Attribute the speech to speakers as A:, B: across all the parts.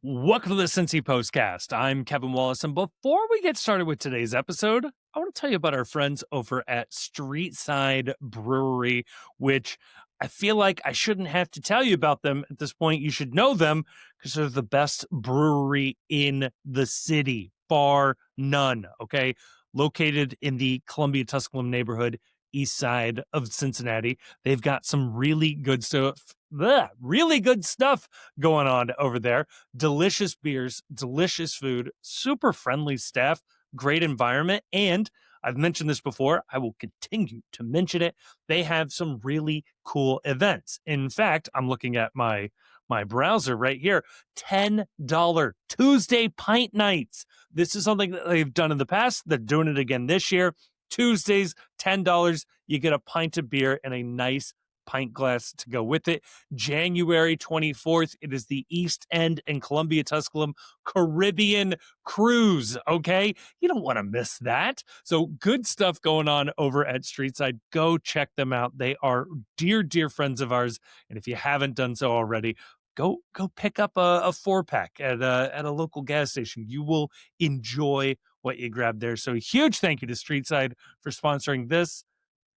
A: Welcome to the Cincy Postcast. I'm Kevin Wallace, and before we get started with today's episode, I want to tell you about our friends over at Streetside Brewery, which I feel like I shouldn't have to tell you about them at this point. You should know them because they're the best brewery in the city, bar none, okay? Located in the Columbia-Tusculum neighborhood, east side of Cincinnati. They've got some really good stuff going on over there. Delicious beers, delicious food, super friendly staff, great environment, and I've mentioned this before, I will continue to mention it. They have some really cool events. In fact, I'm looking at my browser right here. $10 Tuesday pint nights. This is something that they've done in the past. They're doing it again this year. Tuesdays, $10. You get a pint of beer and a nice pint glass to go with it. January 24th, it is the East End and Columbia-Tusculum Caribbean Cruise, okay? You don't want to miss that. So good stuff going on over at Streetside. Go check them out. They are dear, dear friends of ours, and if you haven't done so already, go pick up a 4-pack at a local gas station. You will enjoy what you grab there. So huge thank you to Streetside for sponsoring this,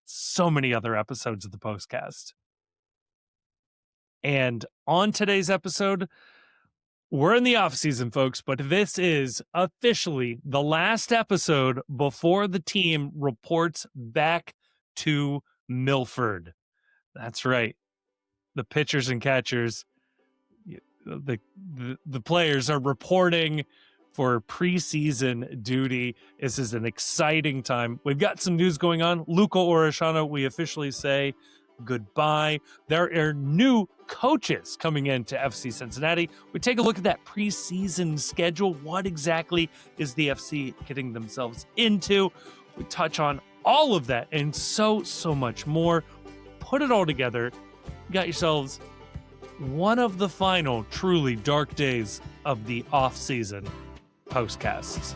A: so many other episodes of the Postcast. And on today's episode, we're in the off season, folks, but this is officially the last episode before the team reports back to Milford. That's right. The pitchers and catchers, the players are reporting for preseason duty. This is an exciting time. We've got some news going on. Luca Orishano, we officially say goodbye. There are new coaches coming into FC Cincinnati. We take a look at that preseason schedule. What exactly is the FC getting themselves into? We touch on all of that and so much more. Put it all together. You got yourselves one of the final truly dark days of the off-season Postcasts.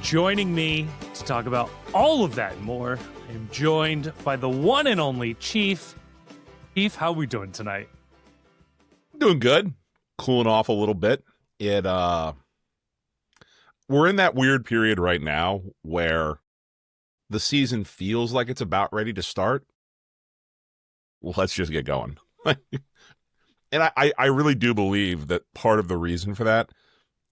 A: Joining me to talk about all of that and more, I am joined by the one and only Chief. Chief, how are we doing tonight?
B: Doing good. Cooling off a little bit. We're in that weird period right now where the season feels like it's about ready to start. Well, let's just get going. And I really do believe that part of the reason for that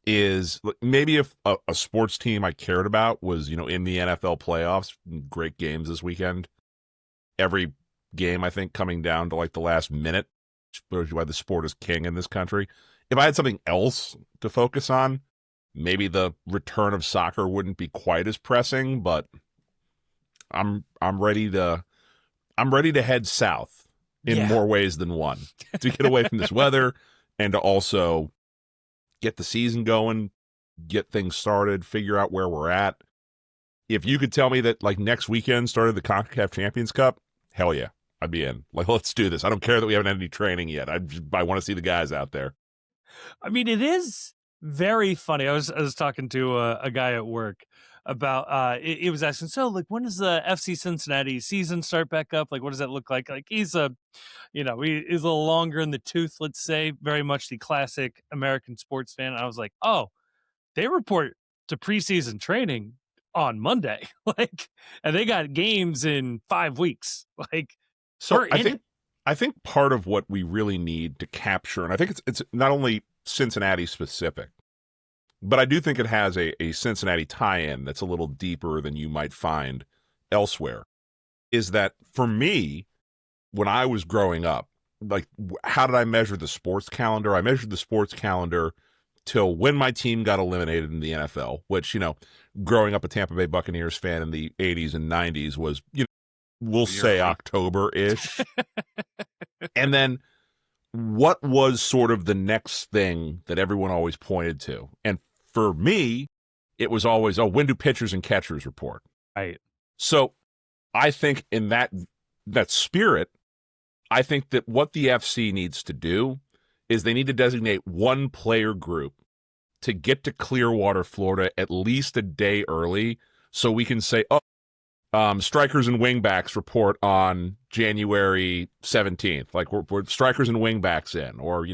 B: is maybe if a sports team I cared about was, in the NFL playoffs, great games this weekend. Every game, I think, coming down to like the last minute, shows you why the sport is king in this country. If I had something else to focus on, maybe the return of soccer wouldn't be quite as pressing, but I'm ready to head south in more ways than one to get away from this weather and to also get the season going, get things started, figure out where we're at. If you could tell me that like next weekend started the CONCACAF Champions Cup, hell yeah, I'd be in. Like, let's do this. I don't care that we haven't had any training yet. I want to see the guys out there.
A: I mean, it is very funny. I was talking to a guy at work about it was asking, so like, when does the FC Cincinnati season start back up? Like, what does that look like? Like, he's he's a little longer in the tooth, let's say, very much the classic American sports fan. I was like, oh, they report to preseason training on Monday, like, and they got games in 5 weeks. Like,
B: so I think part of what we really need to capture, and I think it's not only Cincinnati specific, but I do think it has a Cincinnati tie-in that's a little deeper than you might find elsewhere, is that for me, when I was growing up, like, how did I measure the sports calendar? I measured the sports calendar till when my team got eliminated in the NFL, which, growing up a Tampa Bay Buccaneers fan in the 80s and 90s was, we'll say October-ish. And then what was sort of the next thing that everyone always pointed to? And for me, it was always, when do pitchers and catchers report?
A: Right.
B: So I think in that spirit, I think that what the FC needs to do is they need to designate one player group to get to Clearwater, Florida, at least a day early So we can say, strikers and wingbacks report on January 17th. Like we're strikers and wingbacks in, or,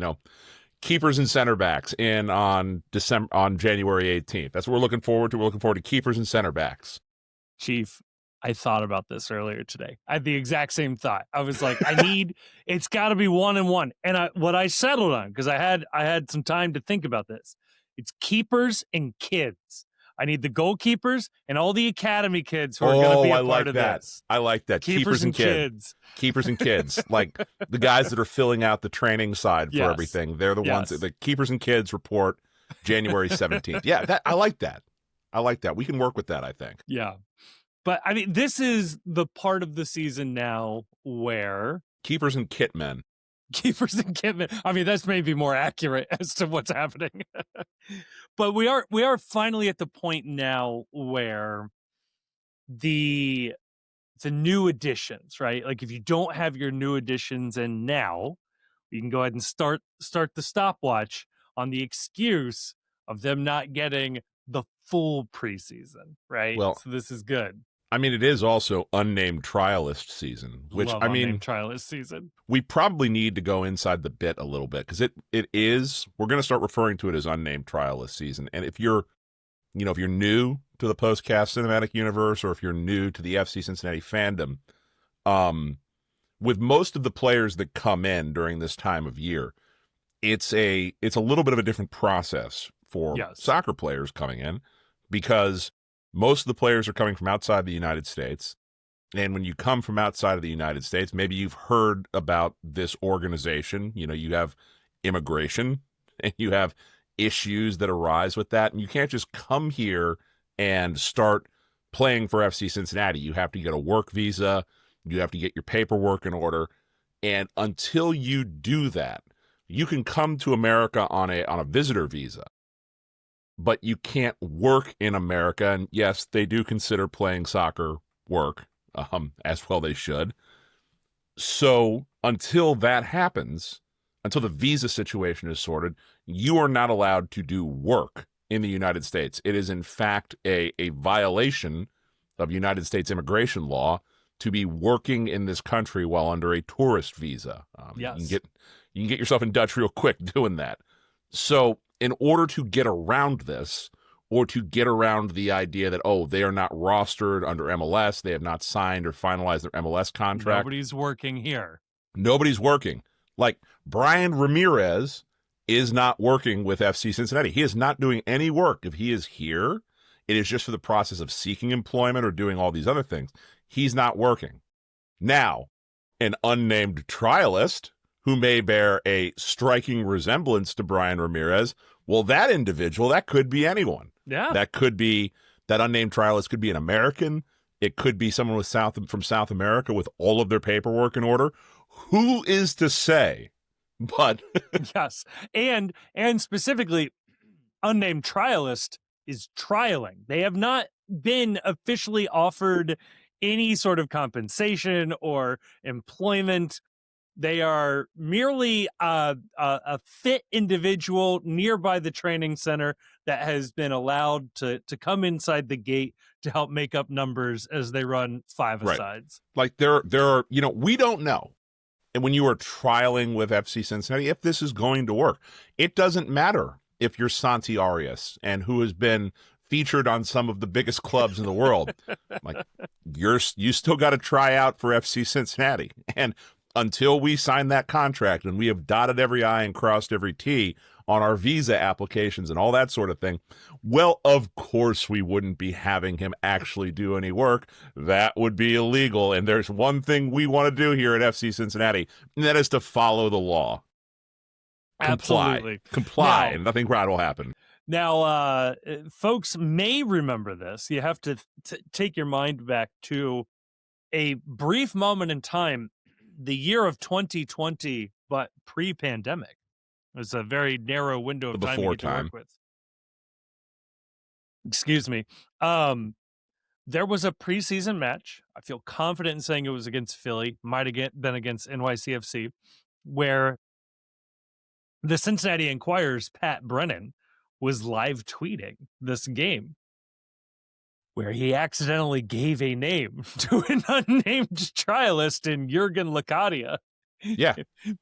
B: keepers and center backs in on January 18th. That's what we're looking forward to. We're looking forward to keepers and center backs.
A: Chief, I thought about this earlier today. I had the exact same thought. I was like, it's got to be 1 and 1. And what I settled on, because I had some time to think about this, it's keepers and kids. I need the goalkeepers and all the academy kids who are going to be a part of this.
B: I like that. Keepers and kids. Keepers and kids. Like the guys that are filling out the training side for everything. They're the ones that the keepers and kids report January 17th. Yeah, I like that. I like that. We can work with that, I think.
A: Yeah. But I mean, this is the part of the season now where
B: keepers and kitmen.
A: Keepers and kitmen. I mean, that's maybe more accurate as to what's happening. But we are finally at the point now where the new additions, right? Like if you don't have your new additions in now, you can go ahead and start the stopwatch on the excuse of them not getting the full preseason, right?
B: Well,
A: so this is good.
B: I mean, it is also unnamed trialist season, which
A: Love unnamed trialist season. We
B: probably need to go inside the bit a little bit because it is. We're going to start referring to it as unnamed trialist season. And if you're new to the Postcast cinematic universe, or if you're new to the FC Cincinnati fandom, with most of the players that come in during this time of year, it's a little bit of a different process for soccer players coming in because most of the players are coming from outside the United States. And when you come from outside of the United States, maybe you've heard about this organization. You have immigration and you have issues that arise with that. And you can't just come here and start playing for FC Cincinnati. You have to get a work visa. You have to get your paperwork in order. And until you do that, you can come to America on a visitor visa, but you can't work in America. And yes, they do consider playing soccer work, as well they should. So until that happens, until the visa situation is sorted, you are not allowed to do work in the United States. It is in fact a violation of United States immigration law to be working in this country while under a tourist visa. You can get yourself in Dutch real quick doing that. So in order to get around this, or to get around the idea that, they are not rostered under MLS, they have not signed or finalized their MLS contract.
A: Nobody's working here.
B: Nobody's working. Like Brian Ramirez is not working with FC Cincinnati. He is not doing any work. If he is here, it is just for the process of seeking employment or doing all these other things. He's not working. Now, an unnamed trialist who may bear a striking resemblance to Brian Ramirez, well, that individual, that could be anyone.
A: Yeah.
B: That unnamed trialist could be an American. It could be someone from South America with all of their paperwork in order. Who is to say? But
A: yes. And specifically, unnamed trialist is trialing. They have not been officially offered any sort of compensation or employment. They are merely a fit individual nearby the training center that has been allowed to come inside the gate to help make up numbers as they run five-a-sides.
B: Like there are, we don't know. And when you are trialing with FC Cincinnati, if this is going to work, it doesn't matter if you're Santi Arias and who has been featured on some of the biggest clubs in the world. Like you still got to try out for FC Cincinnati. And until we sign that contract and we have dotted every I and crossed every T on our visa applications and all that sort of thing, well, of course we wouldn't be having him actually do any work. That would be illegal. And there's one thing we want to do here at FC Cincinnati, and that is to follow the law.
A: Absolutely.
B: Comply, and nothing bad will happen.
A: Now, folks may remember this. You have to take your mind back to a brief moment in time, the year of 2020, but pre-pandemic. It was a very narrow window of time you get to work with. Excuse me. There was a preseason match. I feel confident in saying it was against Philly. Might have been against NYCFC, where the Cincinnati Enquirer's Pat Brennan was live tweeting this game, where he accidentally gave a name to an unnamed trialist in Jurgen Locadia.
B: Yeah.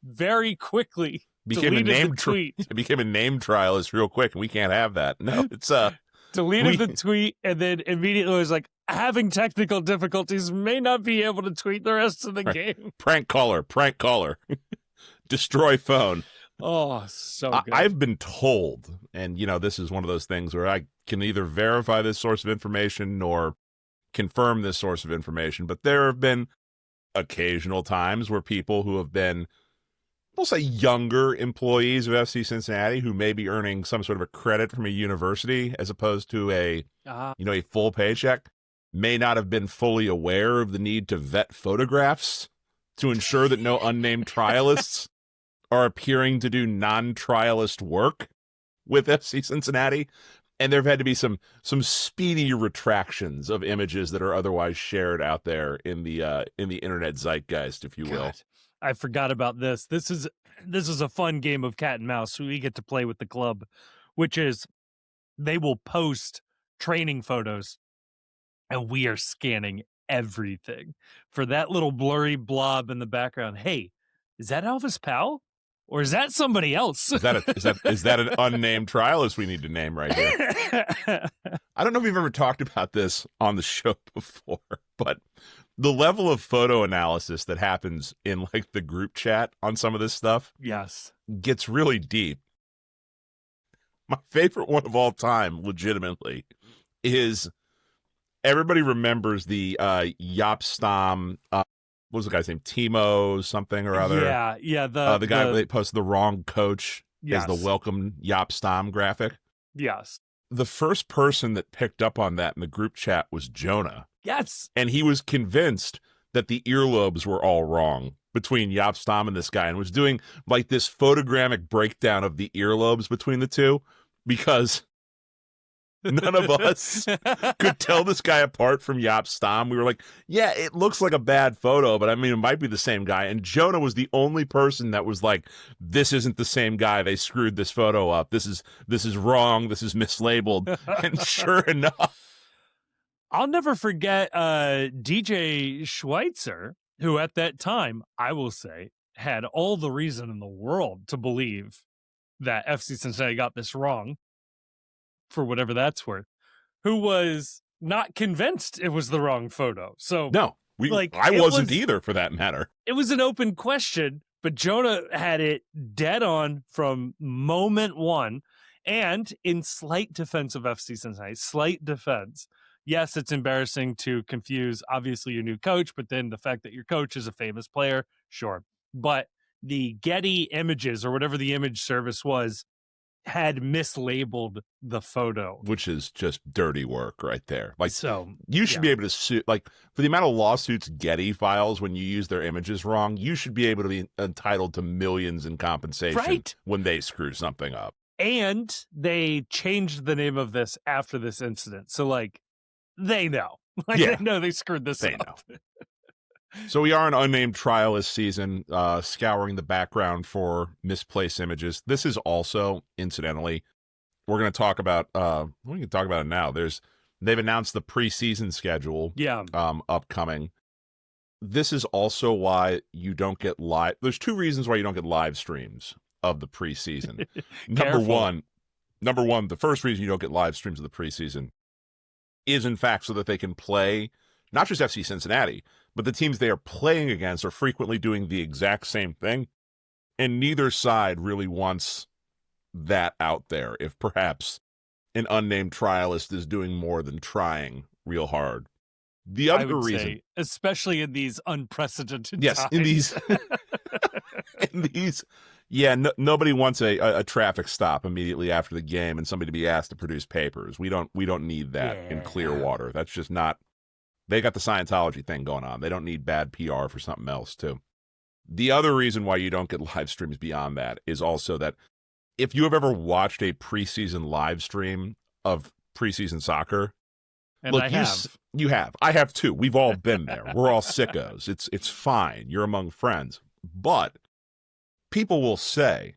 A: Very quickly
B: Became a
A: deleted
B: name
A: the tweet.
B: It became a name trialist real quick, and we can't have that. No, it's
A: deleted the tweet, and then immediately was like, having technical difficulties, may not be able to tweet the rest of the game.
B: Prank caller. Destroy phone.
A: Oh, so good.
B: I've been told, and this is one of those things where I can neither verify this source of information nor confirm this source of information, but there have been occasional times where people who have been, we'll say, younger employees of FC Cincinnati who may be earning some sort of a credit from a university as opposed to a full paycheck may not have been fully aware of the need to vet photographs to ensure that no unnamed trialists are appearing to do non-trialist work with FC Cincinnati. And there have had to be some speedy retractions of images that are otherwise shared out there in the internet zeitgeist, if you will.
A: God, I forgot about this. This is a fun game of cat and mouse we get to play with the club, which is they will post training photos and we are scanning everything for that little blurry blob in the background. Hey, is that Elvis Powell? Or is that somebody else?
B: Is that an unnamed trialist we need to name right here? I don't know if we've ever talked about this on the show before, but the level of photo analysis that happens in like the group chat on some of this stuff,
A: yes,
B: gets really deep. My favorite one of all time, legitimately, is everybody remembers the Yapstam. What was the guy's name? Timo something or other.
A: Yeah.
B: The guy that posted the wrong coach
A: yes.
B: as the welcome Yapstam graphic.
A: Yes.
B: The first person that picked up on that in the group chat was Jonah.
A: Yes.
B: And he was convinced that the earlobes were all wrong between Yapstam and this guy and was doing like this photogrammic breakdown of the earlobes between the two because none of us could tell this guy apart from Yapstam. We were like, yeah, it looks like a bad photo, but I mean, it might be the same guy. And Jonah was the only person that was like, this isn't the same guy. They screwed this photo up. This is wrong. This is mislabeled. And sure enough.
A: I'll never forget DJ Schweitzer, who at that time, I will say, had all the reason in the world to believe that FC Cincinnati got this wrong, for whatever that's worth, who was not convinced it was the wrong photo. So
B: no, I wasn't either, for that matter.
A: It was an open question, but Jonah had it dead on from moment one. And in slight defense of FC Cincinnati, yes, it's embarrassing to confuse, obviously, your new coach, but then the fact that your coach is a famous player, sure. But the Getty Images, or whatever the image service was, had mislabeled the photo.
B: Which is just dirty work right there. Like,
A: so
B: you should be able to sue, like, for the amount of lawsuits Getty files when you use their images wrong, you should be able to be entitled to millions in compensation when they screw something up.
A: And they changed the name of this after this incident. So, like, they know. Like, they know they screwed this up.
B: Know. So we are an unnamed trialist season, scouring the background for misplaced images. This is also, incidentally, we're going to talk about, we can talk about it now. They've announced the preseason schedule upcoming. This is also why you don't get there's two reasons why you don't get live streams of the preseason. Number one, the first reason you don't get live streams of the preseason is, in fact, so that they can play not just FC Cincinnati, but the teams they are playing against are frequently doing the exact same thing. And neither side really wants that out there, if perhaps an unnamed trialist is doing more than trying real hard. The other reason,
A: especially in these unprecedented
B: times. in these, nobody wants a traffic stop immediately after the game and somebody to be asked to produce papers. We don't need that in Clearwater. That's just not. They got the Scientology thing going on. They don't need bad PR for something else, too. The other reason why you don't get live streams beyond that is also that if you have ever watched a preseason live stream of preseason soccer,
A: and look,
B: you have. I have too. We've all been there. We're all sickos. It's fine. You're among friends. But people will say,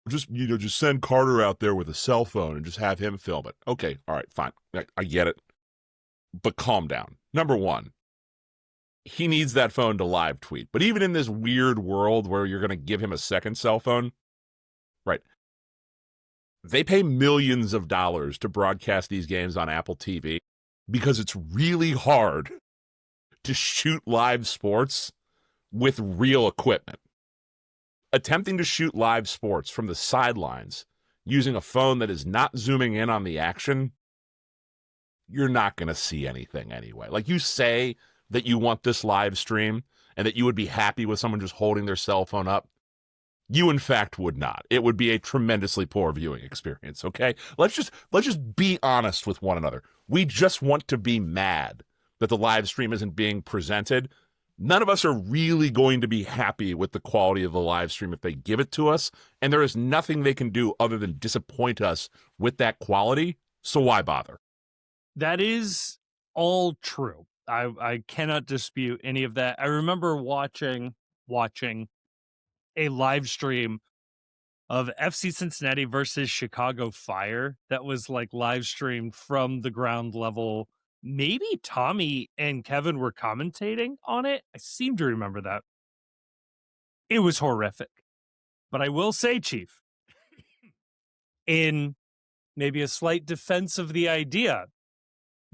B: just send Carter out there with a cell phone and just have him film it. Okay, all right, fine. I get it. But calm down. Number one, he needs that phone to live tweet. But even in this weird world where you're going to give him a second cell phone, right? They pay millions of dollars to broadcast these games on Apple TV because it's really hard to shoot live sports with real equipment. Attempting to shoot live sports from the sidelines using a phone that is not zooming in on the action, you're not going to see anything anyway. Like, you say that you want this live stream and that you would be happy with someone just holding their cell phone up. You, in fact, would not. It would be a tremendously poor viewing experience, okay? Let's just be honest with one another. We just want to be mad that the live stream isn't being presented. None of us are really going to be happy with the quality of the live stream if they give it to us, and there is nothing they can do other than disappoint us with that quality, so why bother?
A: That is all true. I cannot dispute any of that. I remember watching a live stream of FC Cincinnati versus Chicago Fire that was like live streamed from the ground level. Maybe Tommy and Kevin were commentating on it. I seem to remember that. It was horrific. But I will say, Chief, in maybe a slight defense of the idea,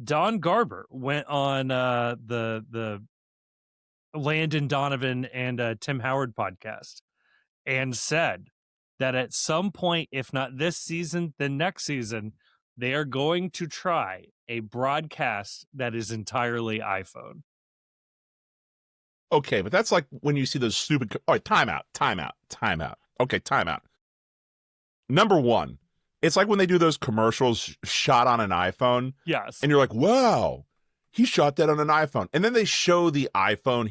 A: Don Garber went on the Landon Donovan and Tim Howard podcast and said that at some point, if not this season, then next season, they are going to try a broadcast that is entirely iPhone.
B: Okay, but that's like when you see those stupid... All right, time out. Okay, time out. Number one, it's like when they do those commercials shot on an iPhone.
A: Yes.
B: And you're like, wow, he shot that on an iPhone. And then they show the iPhone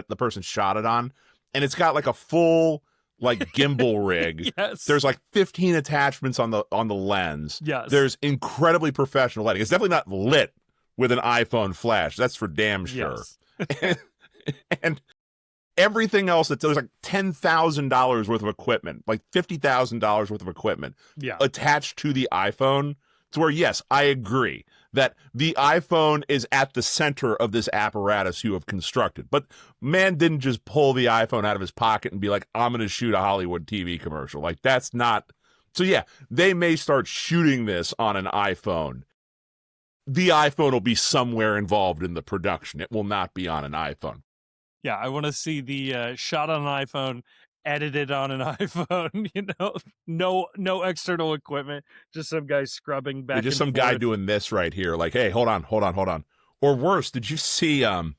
B: the person shot it on, and it's got like a full like gimbal rig.
A: Yes.
B: There's like 15 attachments on the lens.
A: Yes.
B: There's incredibly professional lighting. It's definitely not lit with an iPhone flash. That's for damn sure.
A: Yes.
B: and everything else, there's like $10,000 worth of equipment, like $50,000 worth of equipment attached to the iPhone, to where, yes, I agree that the iPhone is at the center of this apparatus you have constructed. But man didn't just pull the iPhone out of his pocket and be like, I'm going to shoot a Hollywood TV commercial. Like, that's not... So yeah, they may start shooting this on an iPhone. The iPhone will be somewhere involved in the production. It will not be on an iPhone.
A: Yeah, I want to see the shot on an iPhone, edited on an iPhone, no external equipment, just some guy scrubbing back.
B: Just some guy doing this right here, like, hey, hold on. Or worse, did you see, this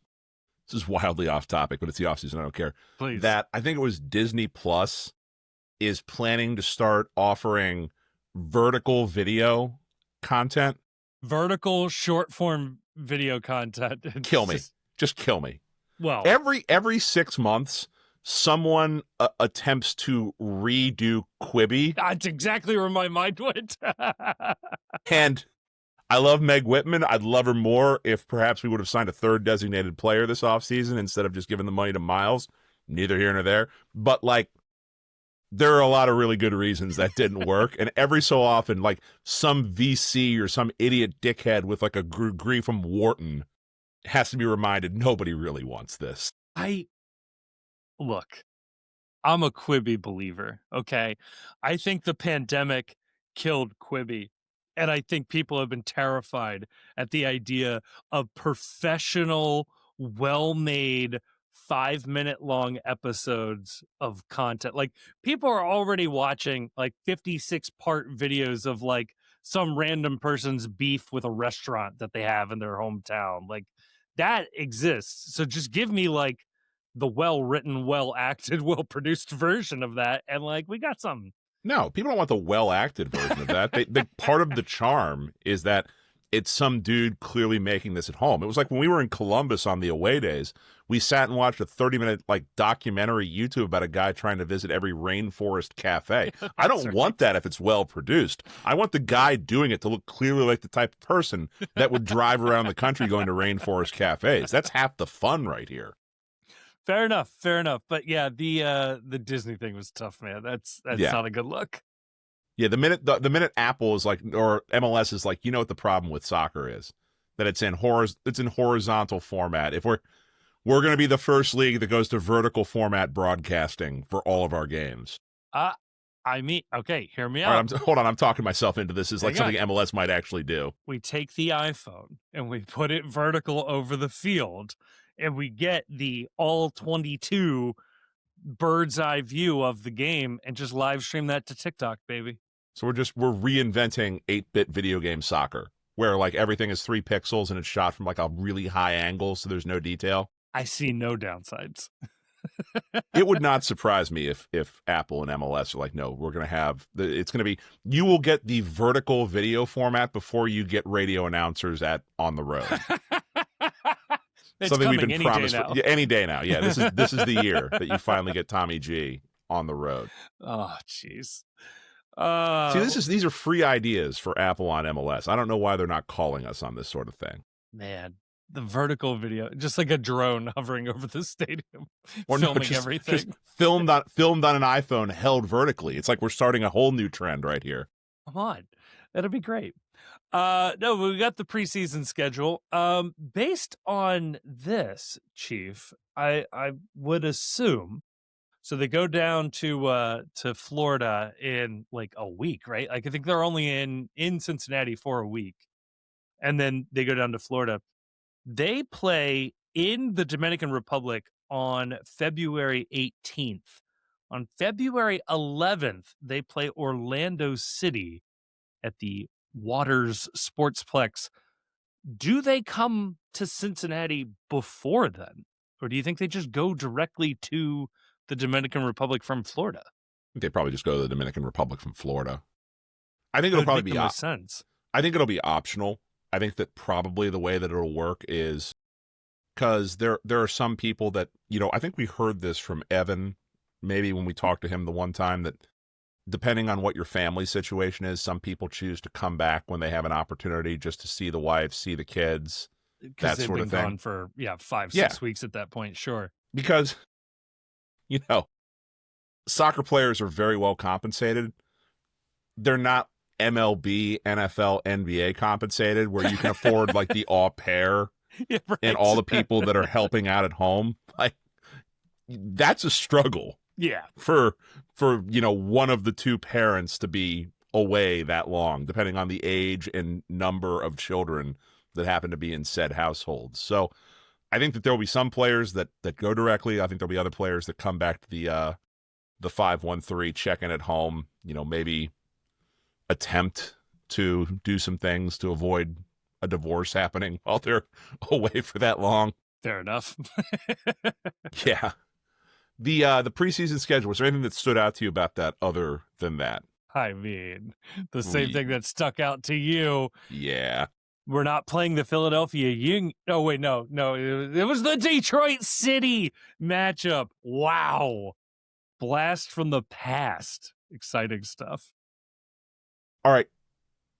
B: is wildly off topic, but it's the offseason, I don't care.
A: Please.
B: That, I think it was Disney Plus is planning to start offering vertical video content.
A: Vertical short form video content.
B: Kill me. Just kill me.
A: Well,
B: every 6 months, someone attempts to redo Quibi.
A: That's exactly where my mind went.
B: And I love Meg Whitman. I'd love her more if perhaps we would have signed a third designated player this offseason instead of just giving the money to Miles. Neither here nor there. But, like, there are a lot of really good reasons that didn't work. And every so often, like, some VC or some idiot dickhead with, like, a degree from Wharton has to be reminded nobody really wants this.
A: Look, I'm a Quibi believer, okay? I think the pandemic killed Quibi, and I think people have been terrified at the idea of professional, well-made, 5-minute long episodes of content. Like, people are already watching like 56-part videos of like some random person's beef with a restaurant that they have in their hometown. Like, that exists. So just give me like the well-written, well-acted, well-produced version of that, and like, we got something.
B: No, people don't want the well-acted version of that. They part of the charm is that it's some dude clearly making this at home. It was like when we were in Columbus on the away days, we sat and watched a 30-minute like documentary YouTube about a guy trying to visit every rainforest cafe. I don't want that if it's well-produced. I want the guy doing it to look clearly like the type of person that would drive around the country going to rainforest cafes. That's half the fun right here.
A: Fair enough. But yeah, the Disney thing was tough, man. That's not a good look.
B: Yeah, the minute Apple is like, or MLS is like, you know what the problem with soccer is? that it's in horizontal format. If we're going to be the first league that goes to vertical format broadcasting for all of our games.
A: I mean, okay, hear me
B: All
A: out.
B: right, hold on. I'm talking myself into this. Is like
A: Hang on.
B: something MLS might actually do.
A: We take the iPhone and we put it vertical over the field, and we get the all 22 bird's eye view of the game and just live stream that to TikTok, baby.
B: So we're reinventing 8-bit video game soccer, where like everything is 3 pixels and it's shot from like a really high angle, so there's no detail.
A: I see no downsides.
B: It would not surprise me if Apple and MLS are like, no, we're going to have it's going to be, you will get the vertical video format before you get radio announcers on the road. Something we've been promised any day now. Yeah, this is the year that you finally get Tommy G on the road.
A: Oh, jeez.
B: See, these are free ideas for Apple on MLS. I don't know why they're not calling us on this sort of thing.
A: Man, the vertical video, just like a drone hovering over the stadium,
B: or
A: filming everything.
B: Just filmed on an iPhone held vertically. It's like we're starting a whole new trend right here.
A: Come on, that'll be great. No, we got the preseason schedule. Based on this, Chief, I would assume. So they go down to Florida in like a week, right? Like I think they're only in Cincinnati for a week, and then they go down to Florida. They play in the Dominican Republic on February 18th. On February 11th, they play Orlando City at the Waters Sportsplex. Do they come to Cincinnati before then? Or do you think they just go directly to the Dominican Republic from Florida?
B: They probably just go to the Dominican Republic from Florida. I think it'll probably be
A: sense.
B: I think it'll be optional. I think that probably the way that it'll work is because there are some people that, I think we heard this from Evan, maybe when we talked to him the one time, that depending on what your family situation is, some people choose to come back when they have an opportunity just to see the wife, see the kids, that sort of thing.
A: Gone for 5-6 weeks at that point, sure.
B: Because, soccer players are very well compensated. They're not MLB, NFL, NBA compensated, where you can afford like the au pair and all the people that are helping out at home. Like, that's a struggle.
A: Yeah.
B: For one of the two parents to be away that long, depending on the age and number of children that happen to be in said households. So I think that there will be some players that go directly. I think there'll be other players that come back to the 513, check in at home, maybe attempt to do some things to avoid a divorce happening while they're away for that long.
A: Fair enough.
B: Yeah. The preseason schedule, was there anything that stood out to you about that other than that?
A: I mean, the same thing that stuck out to you.
B: Yeah.
A: We're not playing the Philadelphia Union. Oh, wait, no. It was the Detroit City matchup. Wow. Blast from the past. Exciting stuff.
B: All right.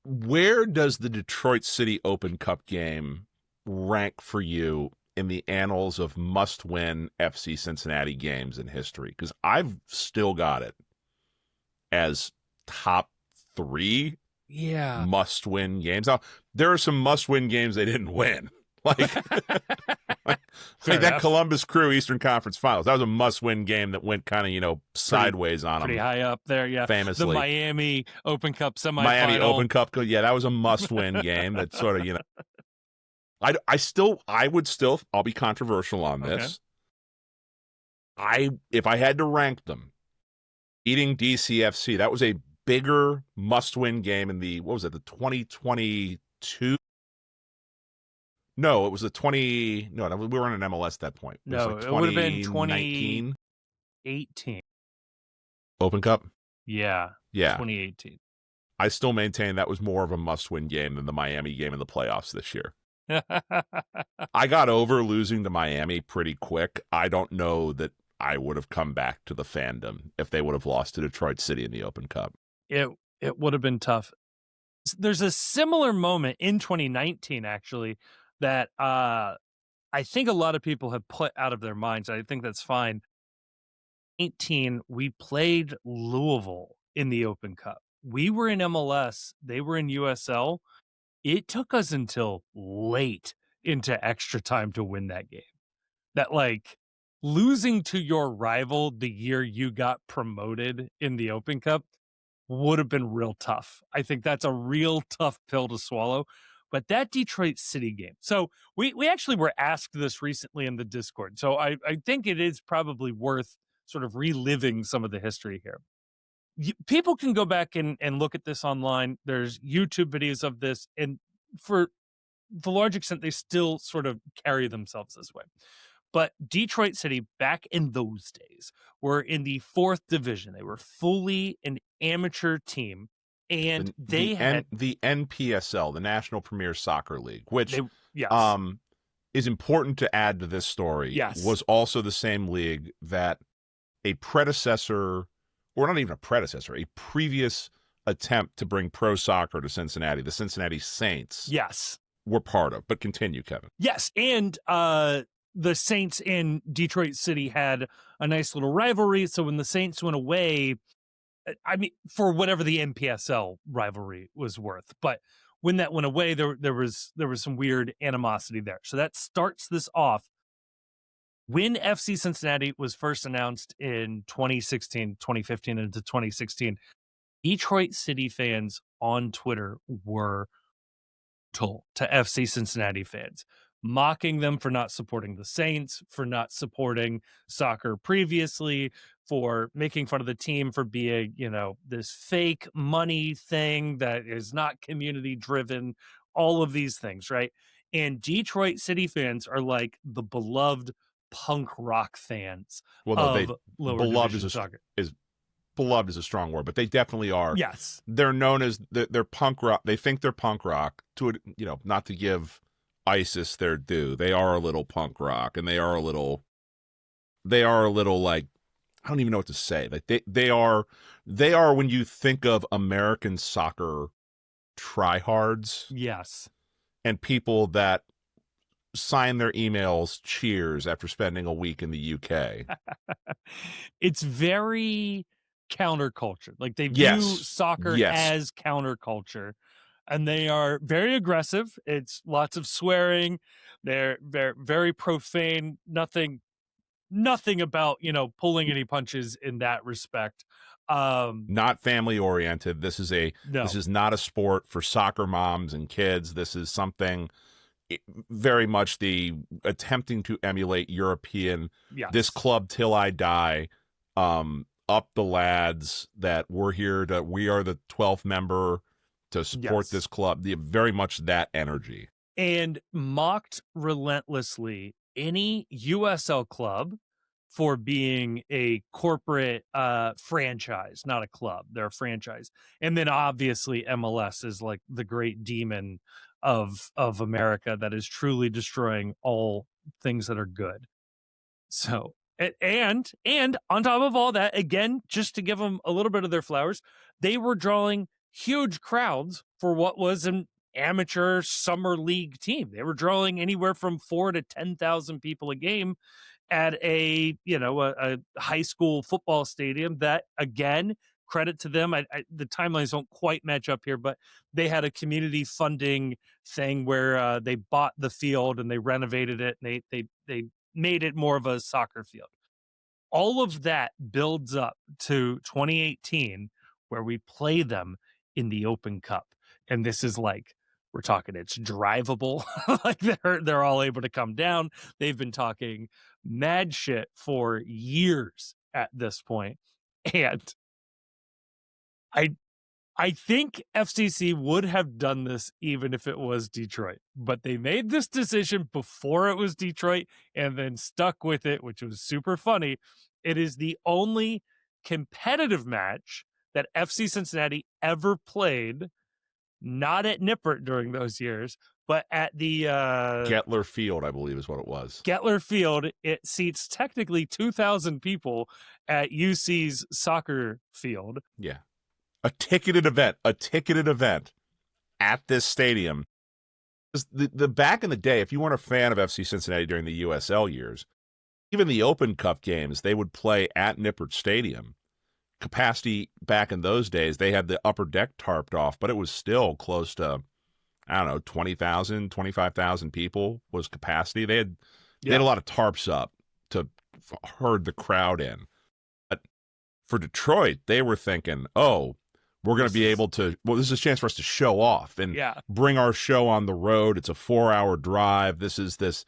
B: Where does the Detroit City Open Cup game rank for you in the annals of must-win FC Cincinnati games in history? Because I've still got it as top 3 must-win games. Now, there are some must-win games they didn't win. Like that Columbus Crew Eastern Conference Finals. That was a must-win game that went kind of, sideways on them.
A: Pretty high up there, yeah.
B: Famously.
A: The Miami Open Cup semifinal.
B: Miami Open Cup, yeah, that was a must-win game that sort of, I'll be controversial on this. If I had to rank them, beating DCFC, that was a bigger must-win game in the 2022? No, it was we were in an MLS at that point.
A: It would have been 2018.
B: Open Cup?
A: Yeah. 2018.
B: I still maintain that was more of a must-win game than the Miami game in the playoffs this year. I got over losing to Miami pretty quick. I don't know that I would have come back to the fandom if they would have lost to Detroit City in the Open Cup.
A: It would have been tough. There's a similar moment in 2019, actually, that I think a lot of people have put out of their minds. I think that's fine. 18, we played Louisville in the Open Cup. We were in MLS. They were in USL. It took us until late into extra time to win that game. That, like, losing to your rival the year you got promoted in the Open Cup would have been real tough. I think that's a real tough pill to swallow. But that Detroit City game. So we actually were asked this recently in the Discord. So I think it is probably worth sort of reliving some of the history here. People can go back and look at this online. There's YouTube videos of this. And for the large extent, they still sort of carry themselves this way. But Detroit City, back in those days, were in the 4th division. They were fully an amateur team, and they had
B: the NPSL, the National Premier Soccer League, which
A: yes.
B: Is important to add to this story.
A: Yes.
B: Was also the same league that a predecessor, or not even a predecessor, a previous attempt to bring pro soccer to Cincinnati, the Cincinnati Saints,
A: Yes.
B: were part of. But continue, Kevin.
A: Yes, and the Saints and Detroit City had a nice little rivalry. So when the Saints went away, I mean, for whatever the NPSL rivalry was worth, but when that went away, there was some weird animosity there. So that starts this off. When FC Cincinnati was first announced in 2016, 2015 into 2016, Detroit City fans on Twitter were to FC Cincinnati fans, mocking them for not supporting the Saints, for not supporting soccer previously, for making fun of the team for being, this fake money thing that is not community driven, all of these things, right? And Detroit City fans are like the beloved punk rock fans
B: Well, no,
A: of lower
B: beloved
A: division soccer.
B: Beloved is a strong word, but they definitely are.
A: Yes.
B: They're known as they're punk rock. They think they're punk rock not to give ISIS their due. They are a little punk rock, and they are a little like, I don't even know what to say. Like they are when you think of American soccer tryhards.
A: Yes.
B: And people that sign their emails cheers after spending a week in the UK.
A: It's very counterculture. Like they view soccer as counterculture, and they are very aggressive. It's lots of swearing. They're very profane. Nothing about, pulling any punches in that respect.
B: Not family oriented. This is not a sport for soccer moms and kids. This is something very much the attempting to emulate European.
A: Yes.
B: This club till I die. Up the lads, that we are the 12th member to support this club. Very much that energy.
A: And mocked relentlessly any USL club for being a corporate franchise, not a club. They're a franchise. And then obviously MLS is like the great demon of America that is truly destroying all things that are good. So, and on top of all that, again, just to give them a little bit of their flowers, they were drawing huge crowds for what was an amateur summer league team. They were drawing anywhere from 4,000 to 10,000 people a game at a high school football stadium that, again, credit to them. The timelines don't quite match up here, but they had a community funding thing where they bought the field and they renovated it, and they made it more of a soccer field. All of that builds up to 2018, where we play them in the Open Cup. And this is like, we're talking, it's drivable. Like they're all able to come down. They've been talking mad shit for years at this point. And I think FCC would have done this even if it was Detroit, but they made this decision before it was Detroit and then stuck with it, which was super funny. It is the only competitive match that FC Cincinnati ever played, not at Nippert during those years, but at the
B: Gettler Field, I believe is what it was.
A: Gettler Field. It seats technically 2,000 people at UC's soccer field.
B: Yeah. A ticketed event at this stadium. The back in the day, if you weren't a fan of FC Cincinnati during the USL years, even the Open Cup games, they would play at Nippert Stadium. Capacity back in those days, they had the upper deck tarped off, but it was still close to I don't know, 20,000, 25,000 people was capacity. They had
A: Yeah.
B: a lot of tarps up to herd the crowd in. But for Detroit, they were thinking, oh, we're going to be able to, well, this is a chance for us to show off and
A: Yeah.
B: bring our show on the road. It's a 4-hour drive. This is this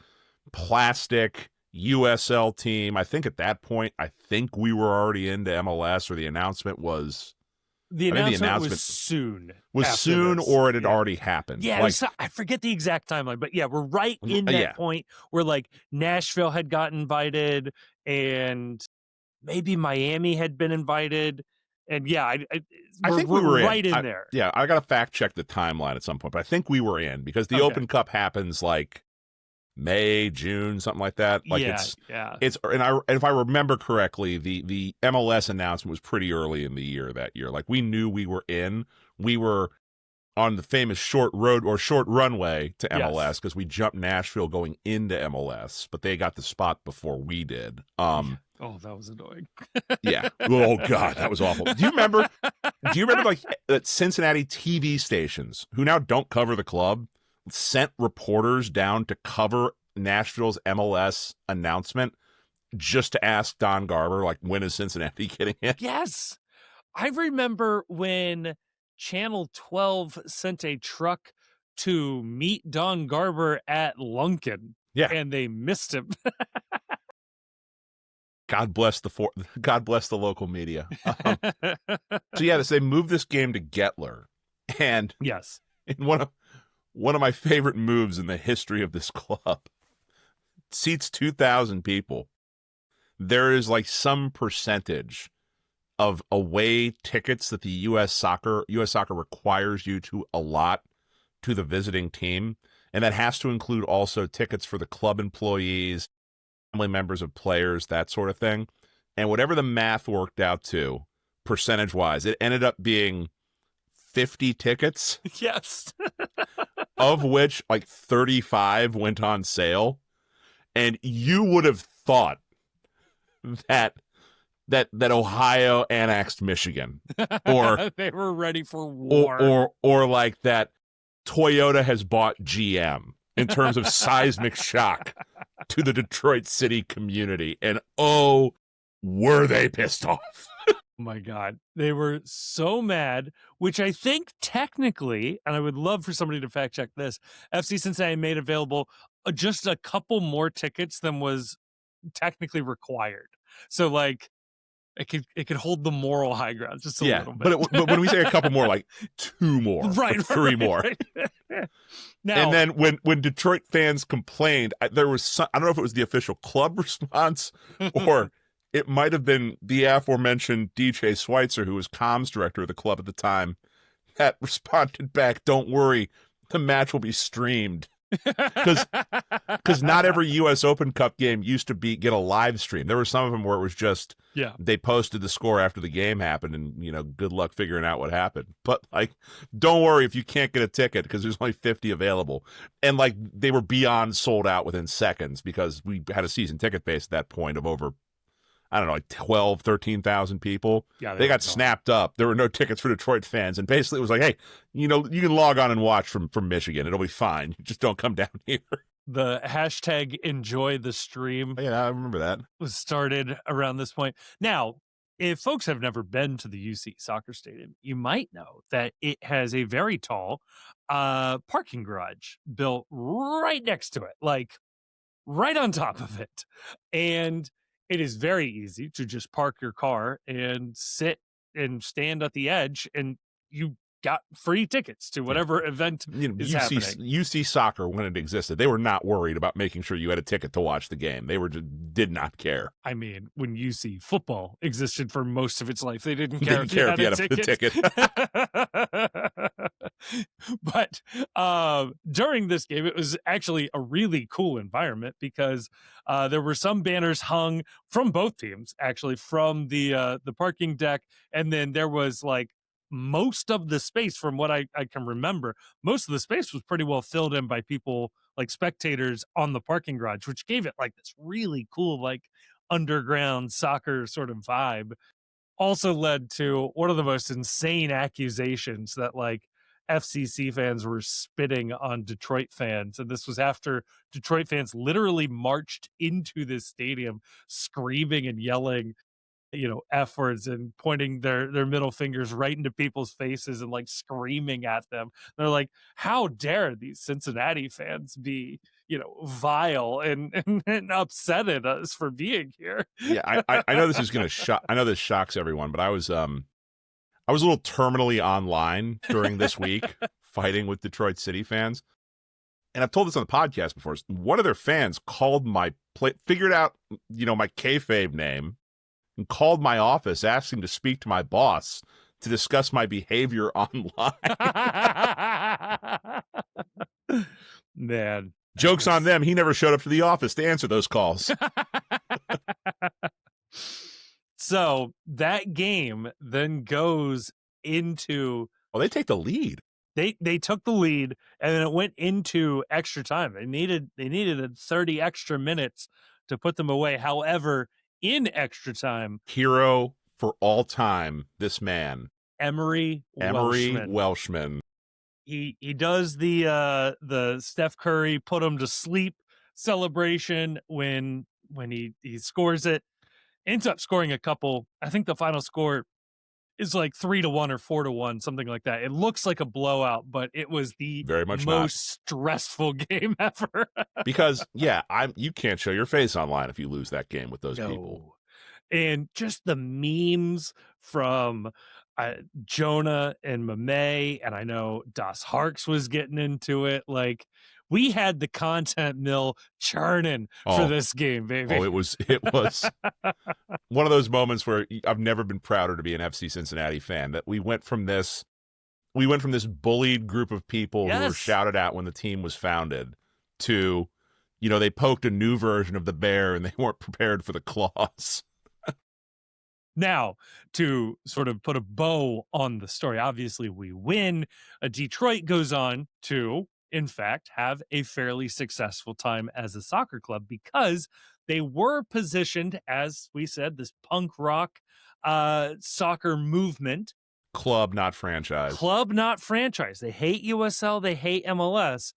B: plastic USL team. I think at that point, I think we were already into MLS, or the announcement was.
A: The
B: I think the
A: announcement
B: announcement
A: was soon.
B: was
A: after
B: soon,
A: this.
B: or it had already happened.
A: Yeah,
B: like,
A: I forget the exact timeline, but yeah, we're right in that
B: yeah.
A: point where like Nashville had got invited and maybe Miami had been invited. And yeah,
B: I think we were
A: right in
B: I,
A: there.
B: Yeah, I got to fact check the timeline at some point, but I think we were in, because the
A: Okay.
B: Open Cup happens like May, June, something like that. Like it's and if I remember correctly, the MLS announcement was pretty early in the year that year. Like we knew we were in. We were on the famous short road or short runway to MLS because we jumped Nashville going into MLS, but they got the spot before we did.
A: Oh, that was annoying.
B: Yeah. Oh God, that was awful. Do you remember like that Cincinnati TV stations, who now don't cover the club, sent reporters down to cover Nashville's MLS announcement just to ask Don Garber, like, when is Cincinnati getting it?
A: Yes. I remember when Channel 12 sent a truck to meet Don Garber at Lunkin.
B: Yeah.
A: And they missed him.
B: God bless the local media. So yeah, they moved this game to Gettler, and
A: yes,
B: in one of my favorite moves in the history of this club, seats 2,000 people. There is like some percentage of away tickets that the U.S. soccer requires you to allot to the visiting team, and that has to include also tickets for the club employees, family members of players, that sort of thing. And whatever the math worked out to, percentage-wise, it ended up being 50 tickets.
A: Yes.
B: Of which like 35 went on sale. And you would have thought that Ohio annexed Michigan, or
A: they were ready for war,
B: or like that Toyota has bought GM in terms of seismic shock to the Detroit City community. And oh, were they pissed off?
A: Oh my God. They were so mad, which I think technically, and I would love for somebody to fact check this, FC Cincinnati made available just a couple more tickets than was technically required. So like it could hold the moral high ground just a little bit.
B: But when we say a couple more, like 2 more,
A: right,
B: three more.
A: Right. Now,
B: and then when Detroit fans complained, there was I don't know if it was the official club response or it might have been the aforementioned DJ Schweitzer, who was comms director of the club at the time, that responded back, "Don't worry, the match will be streamed." Because not every U.S. Open Cup game used to get a live stream. There were some of them where it was just they posted the score after the game happened, and good luck figuring out what happened. But like, don't worry if you can't get a ticket because there's only 50 available, and like they were beyond sold out within seconds because we had a season ticket base at that point of over, I don't know, like 12, 13,000 people.
A: Yeah,
B: they got snapped up. There were no tickets for Detroit fans. And basically it was like, hey, you can log on and watch from Michigan. It'll be fine. Just don't come down here.
A: The hashtag enjoy the stream.
B: Yeah, I remember that.
A: Was started around this point. Now, if folks have never been to the UC soccer stadium, you might know that it has a very tall parking garage built right next to it, like right on top of it. And it is very easy to just park your car and sit and stand at the edge, and you got free tickets to whatever event is happening.
B: UC soccer, when it existed, they were not worried about making sure you had a ticket to watch the game. They did not care.
A: I mean, when UC football existed for most of its life, they didn't care if
B: you
A: had a
B: ticket.
A: But during this game, it was actually a really cool environment because there were some banners hung from both teams, actually, from the parking deck, and then there was like most of the space, from what I can remember, most of the space was pretty well filled in by people, like spectators on the parking garage, which gave it like this really cool, like underground soccer sort of vibe. Also led to one of the most insane accusations that like FCC fans were spitting on Detroit fans. And this was after Detroit fans literally marched into this stadium screaming and yelling, F words and pointing their middle fingers right into people's faces and like screaming at them. They're like, how dare these Cincinnati fans be, vile and upset at us for being here.
B: Yeah, I know this is going to shock. I know this shocks everyone, but I was a little terminally online during this week fighting with Detroit City fans. And I've told this on the podcast before. One of their fans called figured out, my kayfabe name and called my office asking to speak to my boss to discuss my behavior online.
A: Man.
B: Joke's on them. He never showed up to the office to answer those calls.
A: So that game then goes into...
B: Oh, they take the lead.
A: They took the lead, and then it went into extra time. They needed 30 extra minutes to put them away. However, in extra time...
B: Hero for all time, this man.
A: Emery
B: Welshman.
A: He does the Steph Curry put him to sleep celebration when he scores it. Ends up scoring a couple. I think the final score is like 3-1 or 4-1, something like that. It looks like a blowout, but it was the
B: very much
A: most stressful game ever.
B: Because you can't show your face online if you lose that game with those people.
A: And just the memes from Jonah and Mame, and I know Das Harks was getting into it. Like, we had the content mill churning for this game, baby.
B: Oh, it was one of those moments where I've never been prouder to be an FC Cincinnati fan. That we went from this bullied group of people who were shouted at when the team was founded to, they poked a new version of the bear and they weren't prepared for the claws.
A: Now, to sort of put a bow on the story, obviously we win. Detroit goes on to, in fact, have a fairly successful time as a soccer club because they were positioned, as we said, this punk rock soccer movement.
B: Club, not franchise.
A: Club, not franchise. They hate USL. They hate MLS.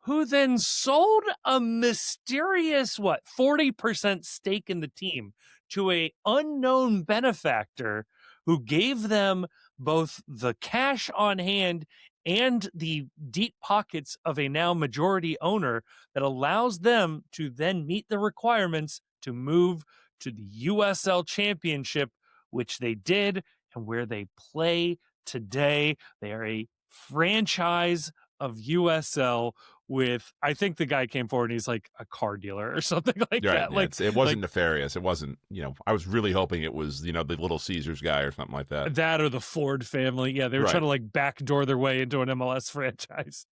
A: Who then sold a mysterious, 40% stake in the team to a unknown benefactor who gave them both the cash on hand and the deep pockets of a now majority owner that allows them to then meet the requirements to move to the USL Championship, which they did, and where they play today. They are a franchise of USL with, I think the guy came forward and he's like a car dealer or something like that.
B: Yeah, like, it wasn't nefarious. It wasn't, I was really hoping it was, the Little Caesars guy or something like that.
A: That or the Ford family. Yeah, they were trying to like backdoor their way into an MLS franchise.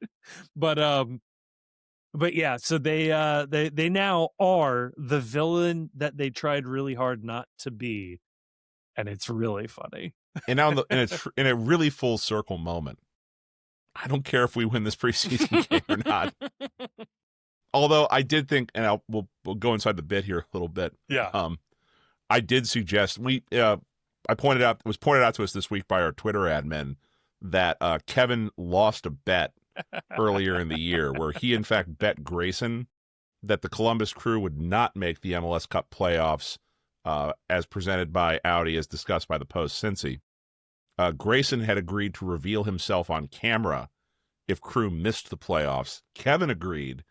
A: But yeah, so they now are the villain that they tried really hard not to be. And it's really funny.
B: And now it's in a really full circle moment. I don't care if we win this preseason game or not. Although I did think, and we'll go inside the bit here a little bit.
A: Yeah.
B: I did suggest it was pointed out to us this week by our Twitter admin that Kevin lost a bet earlier in the year where he in fact bet Grayson that the Columbus Crew would not make the MLS Cup playoffs as presented by Audi, as discussed by the Post Cincy. Grayson had agreed to reveal himself on camera if Crew missed the playoffs. Kevin agreed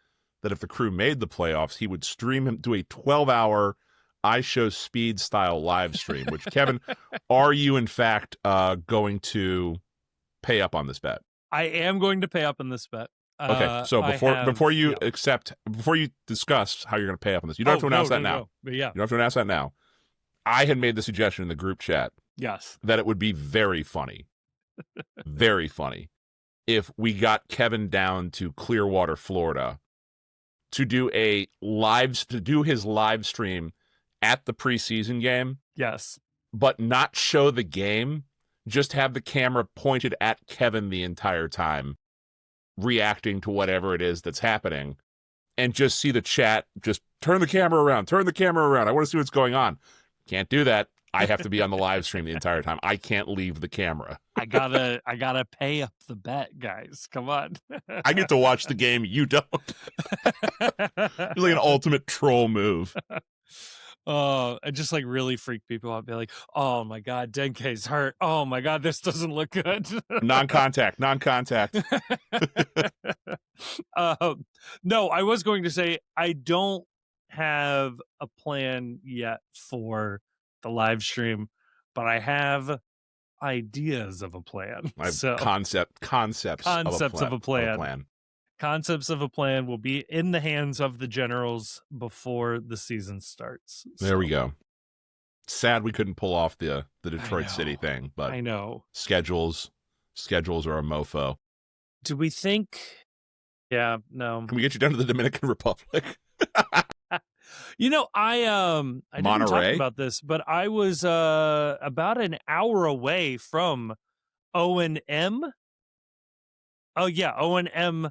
B: that if the Crew made the playoffs, he would stream him to a 12-hour I Show Speed style live stream, which, Kevin, are you in fact going to pay up on this bet?
A: I am going to pay up on this bet.
B: Okay, so before you discuss how you're going to pay up on this, you don't have to announce that now.
A: No. But yeah,
B: you don't have to announce that now. I had made the suggestion in the group chat.
A: Yes.
B: That it would be very funny, very funny, if we got Kevin down to Clearwater, Florida, to do his live stream at the preseason game.
A: Yes.
B: But not show the game, just have the camera pointed at Kevin the entire time, reacting to whatever it is that's happening, and just see the chat, just turn the camera around. I want to see what's going on. Can't do that. I have to be on the live stream the entire time. I can't leave the camera.
A: I gotta pay up the bet, guys. Come on.
B: I get to watch the game. You don't. It's like an ultimate troll move.
A: Oh, I just like really freak people out. Be like, oh my God, Denke's hurt. Oh my God, this doesn't look good.
B: Non-contact.
A: No, I was going to say I don't have a plan yet for the live stream, but I have ideas of a plan.
B: I have
A: So
B: concepts
A: of a plan. Concepts of a plan will be in the hands of the generals before the season starts.
B: There we go. Sad we couldn't pull off the Detroit
A: know.
B: City thing, but
A: I know.
B: schedules are a mofo.
A: Do we think? Yeah, no.
B: Can we get you down to the Dominican Republic?
A: You know, I didn't
B: Monterey?
A: talk about this, but I was about an hour away from O&M. Oh yeah, O&M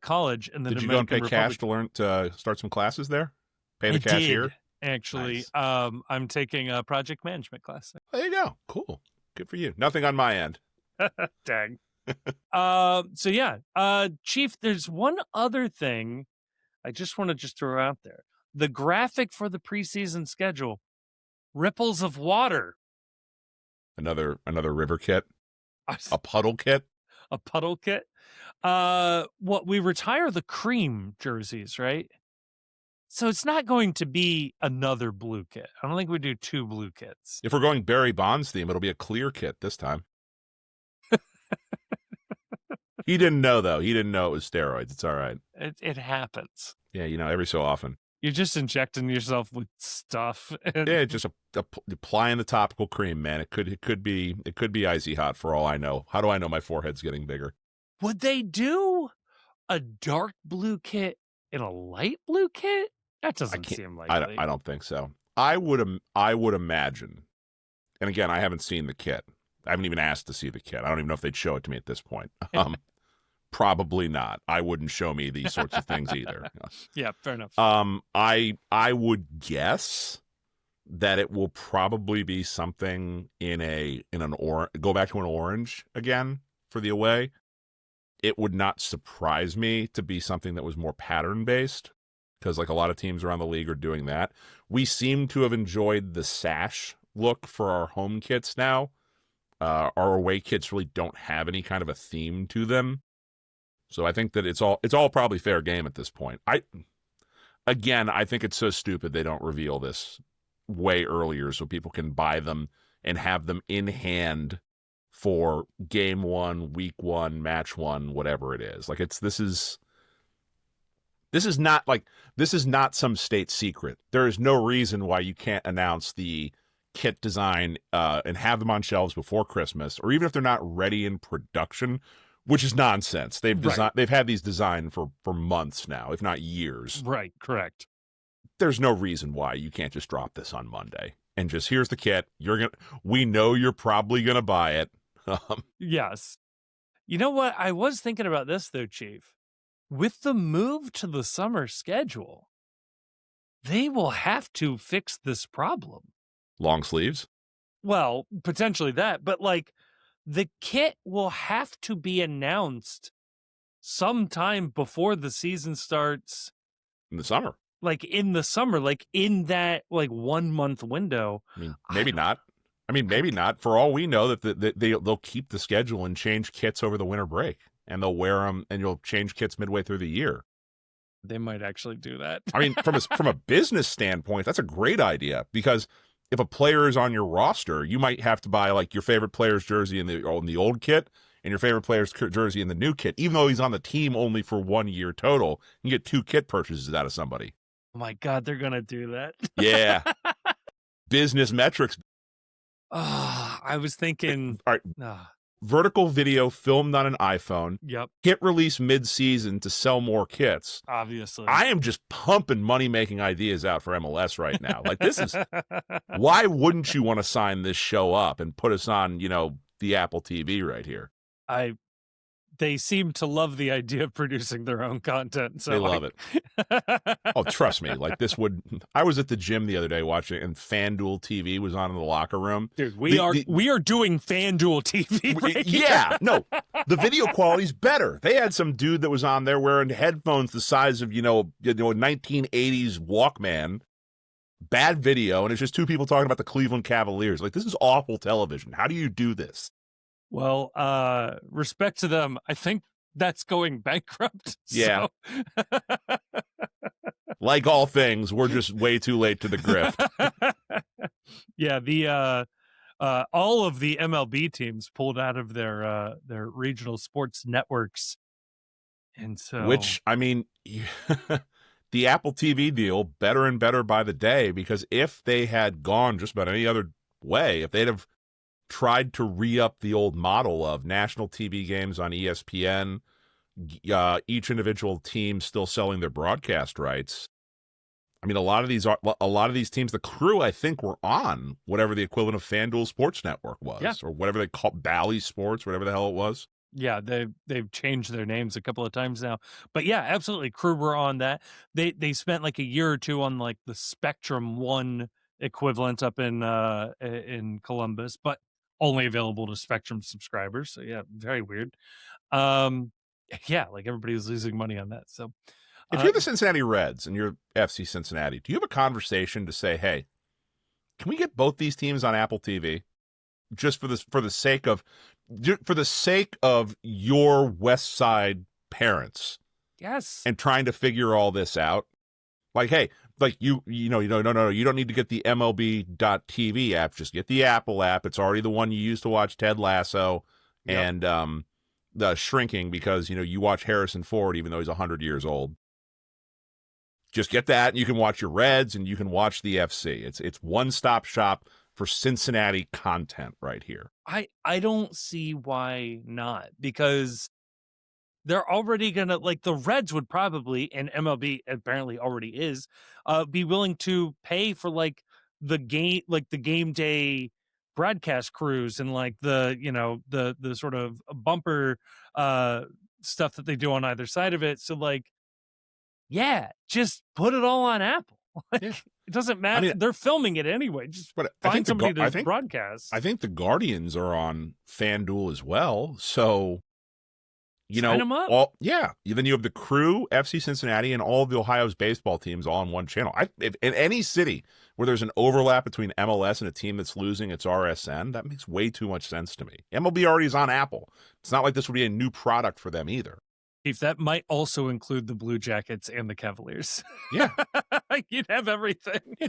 A: college in the
B: Did you go and
A: Dominican
B: pay
A: Republic.
B: cash to learn to start some classes there? Pay the
A: I
B: cashier?
A: did, actually.
B: Nice.
A: I'm taking a project management class.
B: There you go. Cool. Good for you. Nothing on my end.
A: Dang. So yeah, Chief, there's one other thing I just want to throw out there. The graphic for the preseason schedule, ripples of water.
B: Another river kit? A puddle kit?
A: A puddle kit. We retire the cream jerseys, right? So it's not going to be another blue kit. I don't think we do 2 blue kits.
B: If we're going Barry Bonds theme, it'll be a clear kit this time. He didn't know, though. He didn't know it was steroids. It's all right.
A: It happens.
B: Yeah, every so often.
A: You're just injecting yourself with stuff.
B: Yeah, just applying the topical cream, man. It could be icy hot for all I know. How do I know my forehead's getting bigger?
A: Would they do a dark blue kit in a light blue kit? That doesn't seem likely.
B: I don't think so. I would imagine. And again, I haven't seen the kit. I haven't even asked to see the kit. I don't even know if they'd show it to me at this point. Probably not. I wouldn't show me these sorts of things either.
A: Yeah, fair enough.
B: I would guess that it will probably be something in an orange. Go back to an orange again for the away. It would not surprise me to be something that was more pattern based, because like a lot of teams around the league are doing that. We seem to have enjoyed the sash look for our home kits now. Our away kits really don't have any kind of a theme to them. So I think that it's all probably fair game at this point. I think it's so stupid they don't reveal this way earlier so people can buy them and have them in hand for game 1, week 1, match 1, whatever it is. Like this is not some state secret. There is no reason why you can't announce the kit design and have them on shelves before Christmas, or even if they're not ready in production, which is nonsense. They've had these designed for months now, if not years.
A: Right, correct.
B: There's no reason why you can't just drop this on Monday and just, here's the kit. We know you're probably gonna buy it.
A: Yes. You know what? I was thinking about this though, Chief. With the move to the summer schedule, they will have to fix this problem.
B: Long sleeves?
A: Well, potentially that, but like the kit will have to be announced sometime before the season starts.
B: In the summer.
A: Like in the summer, like in that like 1 month window.
B: I mean, maybe not. Maybe not. For all we know, that they'll keep the schedule and change kits over the winter break, and they'll wear them, and you'll change kits midway through the year.
A: They might actually do that.
B: I mean, from a business standpoint, that's a great idea, because if a player is on your roster, you might have to buy like your favorite player's jersey in the old kit and your favorite player's jersey in the new kit, even though he's on the team only for 1 year total. You get 2 kit purchases out of somebody.
A: Oh my God, they're gonna do that.
B: Yeah. Business metrics.
A: I was thinking.
B: All right. Vertical video filmed on an iPhone.
A: Yep.
B: Kit release mid-season to sell more kits.
A: Obviously.
B: I am just pumping money-making ideas out for MLS right now. Like, this is... Why wouldn't you want to sign this show up and put us on, the Apple TV right here?
A: they seem to love the idea of producing their own content. So
B: They love it. Oh, trust me. Like I was at the gym the other day watching, and FanDuel TV was on in the locker room.
A: Dude, we are doing FanDuel TV right
B: yeah, no, the video quality's better. They had some dude that was on there wearing headphones the size of 1980s Walkman. Bad video, and it's just two people talking about the Cleveland Cavaliers. Like, this is awful television. How do you do this?
A: Well, respect to them. I think that's going bankrupt.
B: Yeah.
A: So.
B: Like all things, we're just way too late to the grift.
A: Yeah, the all of the MLB teams pulled out of their regional sports networks, and so
B: which, I mean, the Apple TV deal better and better by the day, because if they had gone just about any other way, if they'd have tried to re-up the old model of national TV games on ESPN, each individual team still selling their broadcast rights. I mean, a lot of these teams, the Crew, I think, were on whatever the equivalent of FanDuel Sports Network was, or whatever they call Bally Sports, whatever the hell it was.
A: Yeah, they've changed their names a couple of times now, but yeah, absolutely, Crew were on that. They spent like a year or two on like the Spectrum One equivalent up in Columbus, but only available to Spectrum subscribers. So yeah, very weird. Yeah, like everybody was losing money on that. So
B: if you're the Cincinnati Reds and you're FC Cincinnati, do you have a conversation to say, hey, can we get both these teams on Apple TV? Just for the sake of your West Side parents.
A: Yes.
B: And trying to figure all this out. Like, hey, like you don't need to get the MLB.TV app. Just get the Apple app. It's already the one you use to watch Ted Lasso and the Shrinking, because you watch Harrison Ford even though he's 100 years old. Just get that, and you can watch your Reds and you can watch the FC. It's one-stop shop for Cincinnati content right here.
A: I don't see why not, because they're already gonna, like, the Reds would probably, and MLB apparently already is, be willing to pay for like the game day broadcast crews and like the sort of bumper stuff that they do on either side of it. So like, yeah, just put it all on Apple. Like, it doesn't matter. I mean, they're filming it anyway. Just find somebody to broadcast.
B: I think the Guardians are on FanDuel as well. So,
A: Sign them up.
B: Then you have the Crew, FC Cincinnati, and all of the Ohio's baseball teams all on one channel. If in any city where there's an overlap between MLS and a team that's losing its RSN, that makes way too much sense to me. MLB already is on Apple. It's not like this would be a new product for them either.
A: If that might also include the Blue Jackets and the Cavaliers.
B: Yeah.
A: You'd have everything.
B: Yeah,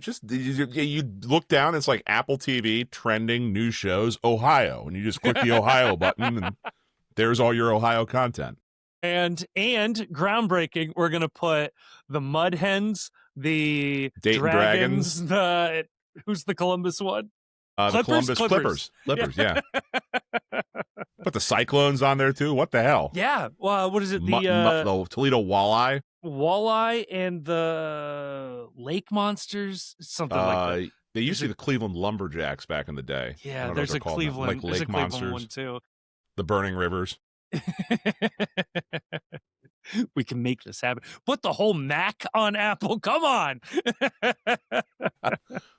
B: you look down, it's like Apple TV, trending, new shows, Ohio. And you just click the Ohio button, and there's all your Ohio content.
A: And groundbreaking, we're going to put the Mud Hens, the
B: Dayton Dragons,
A: who's the Columbus one?
B: The Columbus Clippers, yeah. Put the Cyclones on there too. What the hell?
A: Yeah. Well, what is it? The
B: Toledo Walleye.
A: Walleye and the Lake Monsters, something like that.
B: They used to be the Cleveland Lumberjacks back in the day.
A: Yeah, there's a Cleveland,
B: like Lake Monsters
A: one too.
B: The Burning Rivers.
A: We can make this happen. Put the whole Mac on Apple. Come on.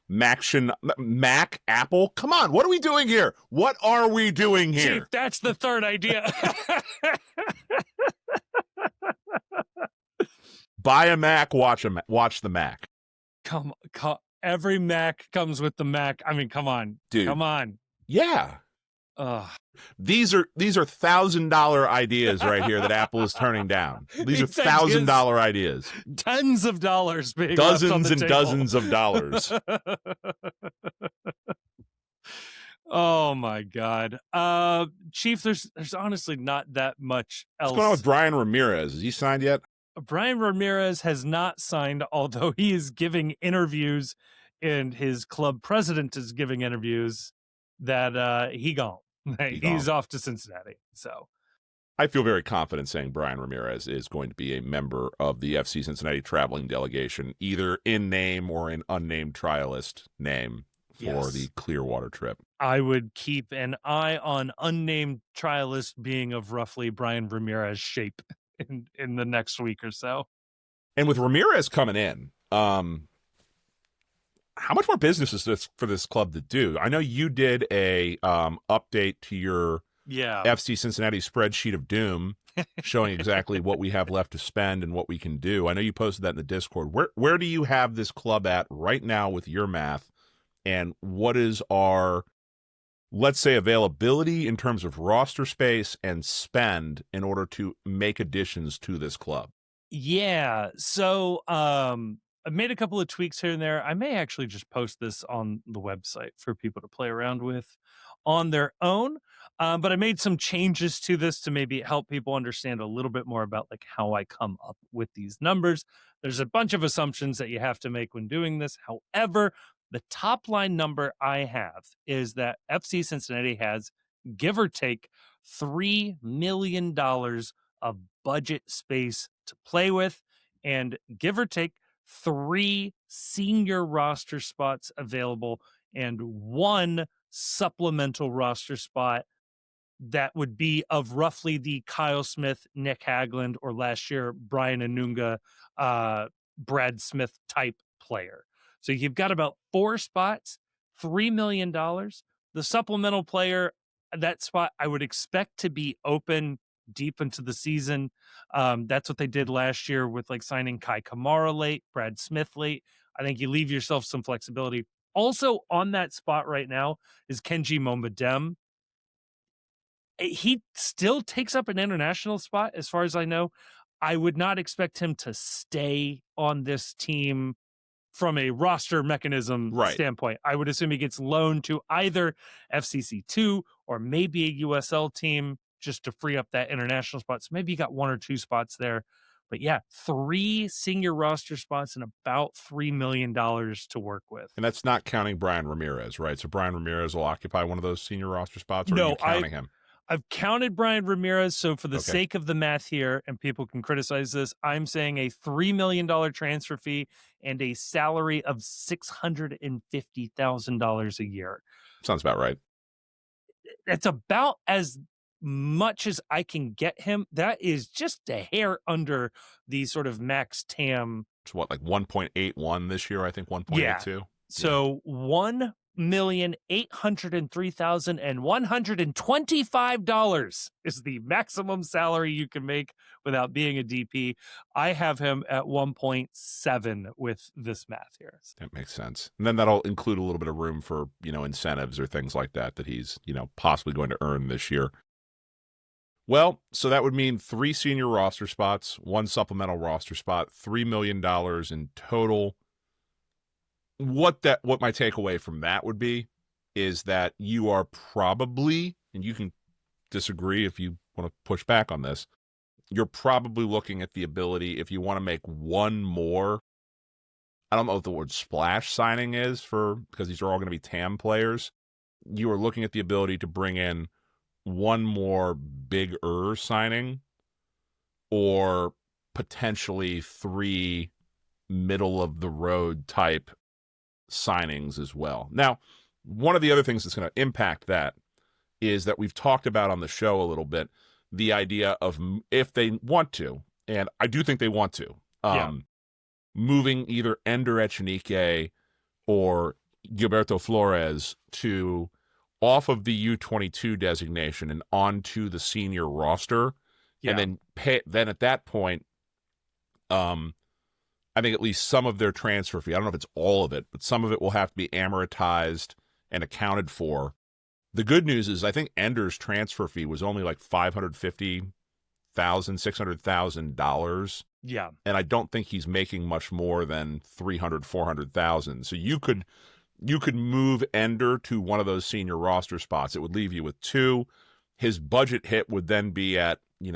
B: Mac, Apple. Come on. What are we doing here? What are we doing here?
A: Chief, that's the third idea.
B: Buy a Mac, watch the Mac.
A: Come, every Mac comes with the Mac. I mean, come on,
B: dude.
A: Come on.
B: Yeah. These are $1,000 ideas right here that Apple is turning down. These are $1,000 ideas.
A: Tens of dollars being
B: dozens
A: left on the
B: and
A: table.
B: Dozens of dollars.
A: Oh my God, Chief. There's honestly not that much else.
B: What's going on with Brian Ramirez? Is he signed yet?
A: Brian Ramirez has not signed, although he is giving interviews, and his club president is giving interviews that he gone. He's off to Cincinnati. So
B: I feel very confident saying Brian Ramirez is going to be a member of the FC Cincinnati traveling delegation, either in name or in unnamed trialist name for the
A: Yes.
B: Clearwater trip.
A: I would keep an eye on unnamed trialist being of roughly Brian Ramirez shape in the next week or so.
B: And with Ramirez coming in, how much more business is this for this club to do? I know you did a update to your
A: Yeah.
B: FC Cincinnati spreadsheet of doom, showing exactly what we have left to spend and what we can do. I know you posted that in the Discord. Where do you have this club at right now with your math? And what is our, let's say, availability in terms of roster space and spend in order to make additions to this club?
A: Yeah. So I've made a couple of tweaks here and there. I may actually just post this on the website for people to play around with on their own. But I made some changes to this to maybe help people understand a little bit more about like how I come up with these numbers. There's a bunch of assumptions that you have to make when doing this. However, the top line number I have is that FC Cincinnati has, give or take, $3 million of budget space to play with, and give or take 3 senior roster spots available and 1 supplemental roster spot that would be of roughly the Kyle Smith, Nick Hagland, or last year Brian Anunga, Brad Smith type player. So you've got about 4 spots, $3 million. The supplemental player, that spot I would expect to be open deep into the season. That's what they did last year with like signing Kai Kamara late, Brad Smith late. I think you leave yourself some flexibility. Also on that spot right now is Kenji Momodem. He still takes up an international spot, as far as I know. I would not expect him to stay on this team from a roster mechanism standpoint. I would assume he gets loaned to either FCC2 or maybe a USL team just to free up that international spot. So maybe you got 1 or 2 spots there. But yeah, 3 senior roster spots and about $3 million to work with.
B: And that's not counting Brian Ramirez, right? So Brian Ramirez will occupy one of those senior roster spots, or are you counting him?
A: I've counted Brian Ramirez, so for the sake of the math here, and people can criticize this, I'm saying a $3 million transfer fee and a salary of $650,000 a year.
B: Sounds about right.
A: That's about as much as I can get him. That is just a hair under the sort of max TAM.
B: It's what, like 1.81 this year, I think 1.82?
A: Yeah. So $1,803,125 is the maximum salary you can make without being a DP. I have him at 1.7 with this math here.
B: That makes sense. And then that'll include a little bit of room for, incentives or things like that he's, possibly going to earn this year. Well, so that would mean 3 senior roster spots, 1 supplemental roster spot, $3 million in total. What my takeaway from that would be is that you are probably, and you can disagree if you want to push back on this, you're probably looking at the ability, if you want to make 1 more, I don't know what the word splash signing is because these are all going to be TAM players. You are looking at the ability to bring in 1 more bigger signing, or potentially 3 middle of the road type signings as well. Now, one of the other things that's going to impact that is that we've talked about on the show a little bit, the idea of if they want to, and I do think they want to, moving either Ender Echenique or Gilberto Flores to off of the U22 designation and onto the senior roster, and then at that point, I think at least some of their transfer fee, I don't know if it's all of it, but some of it will have to be amortized and accounted for. The good news is I think Ender's transfer fee was only like $550,000, $600,000.
A: Yeah.
B: And I don't think he's making much more than $300,000, $400,000. So you could move Ender to one of those senior roster spots. It would leave you with 2. His budget hit would then be at, I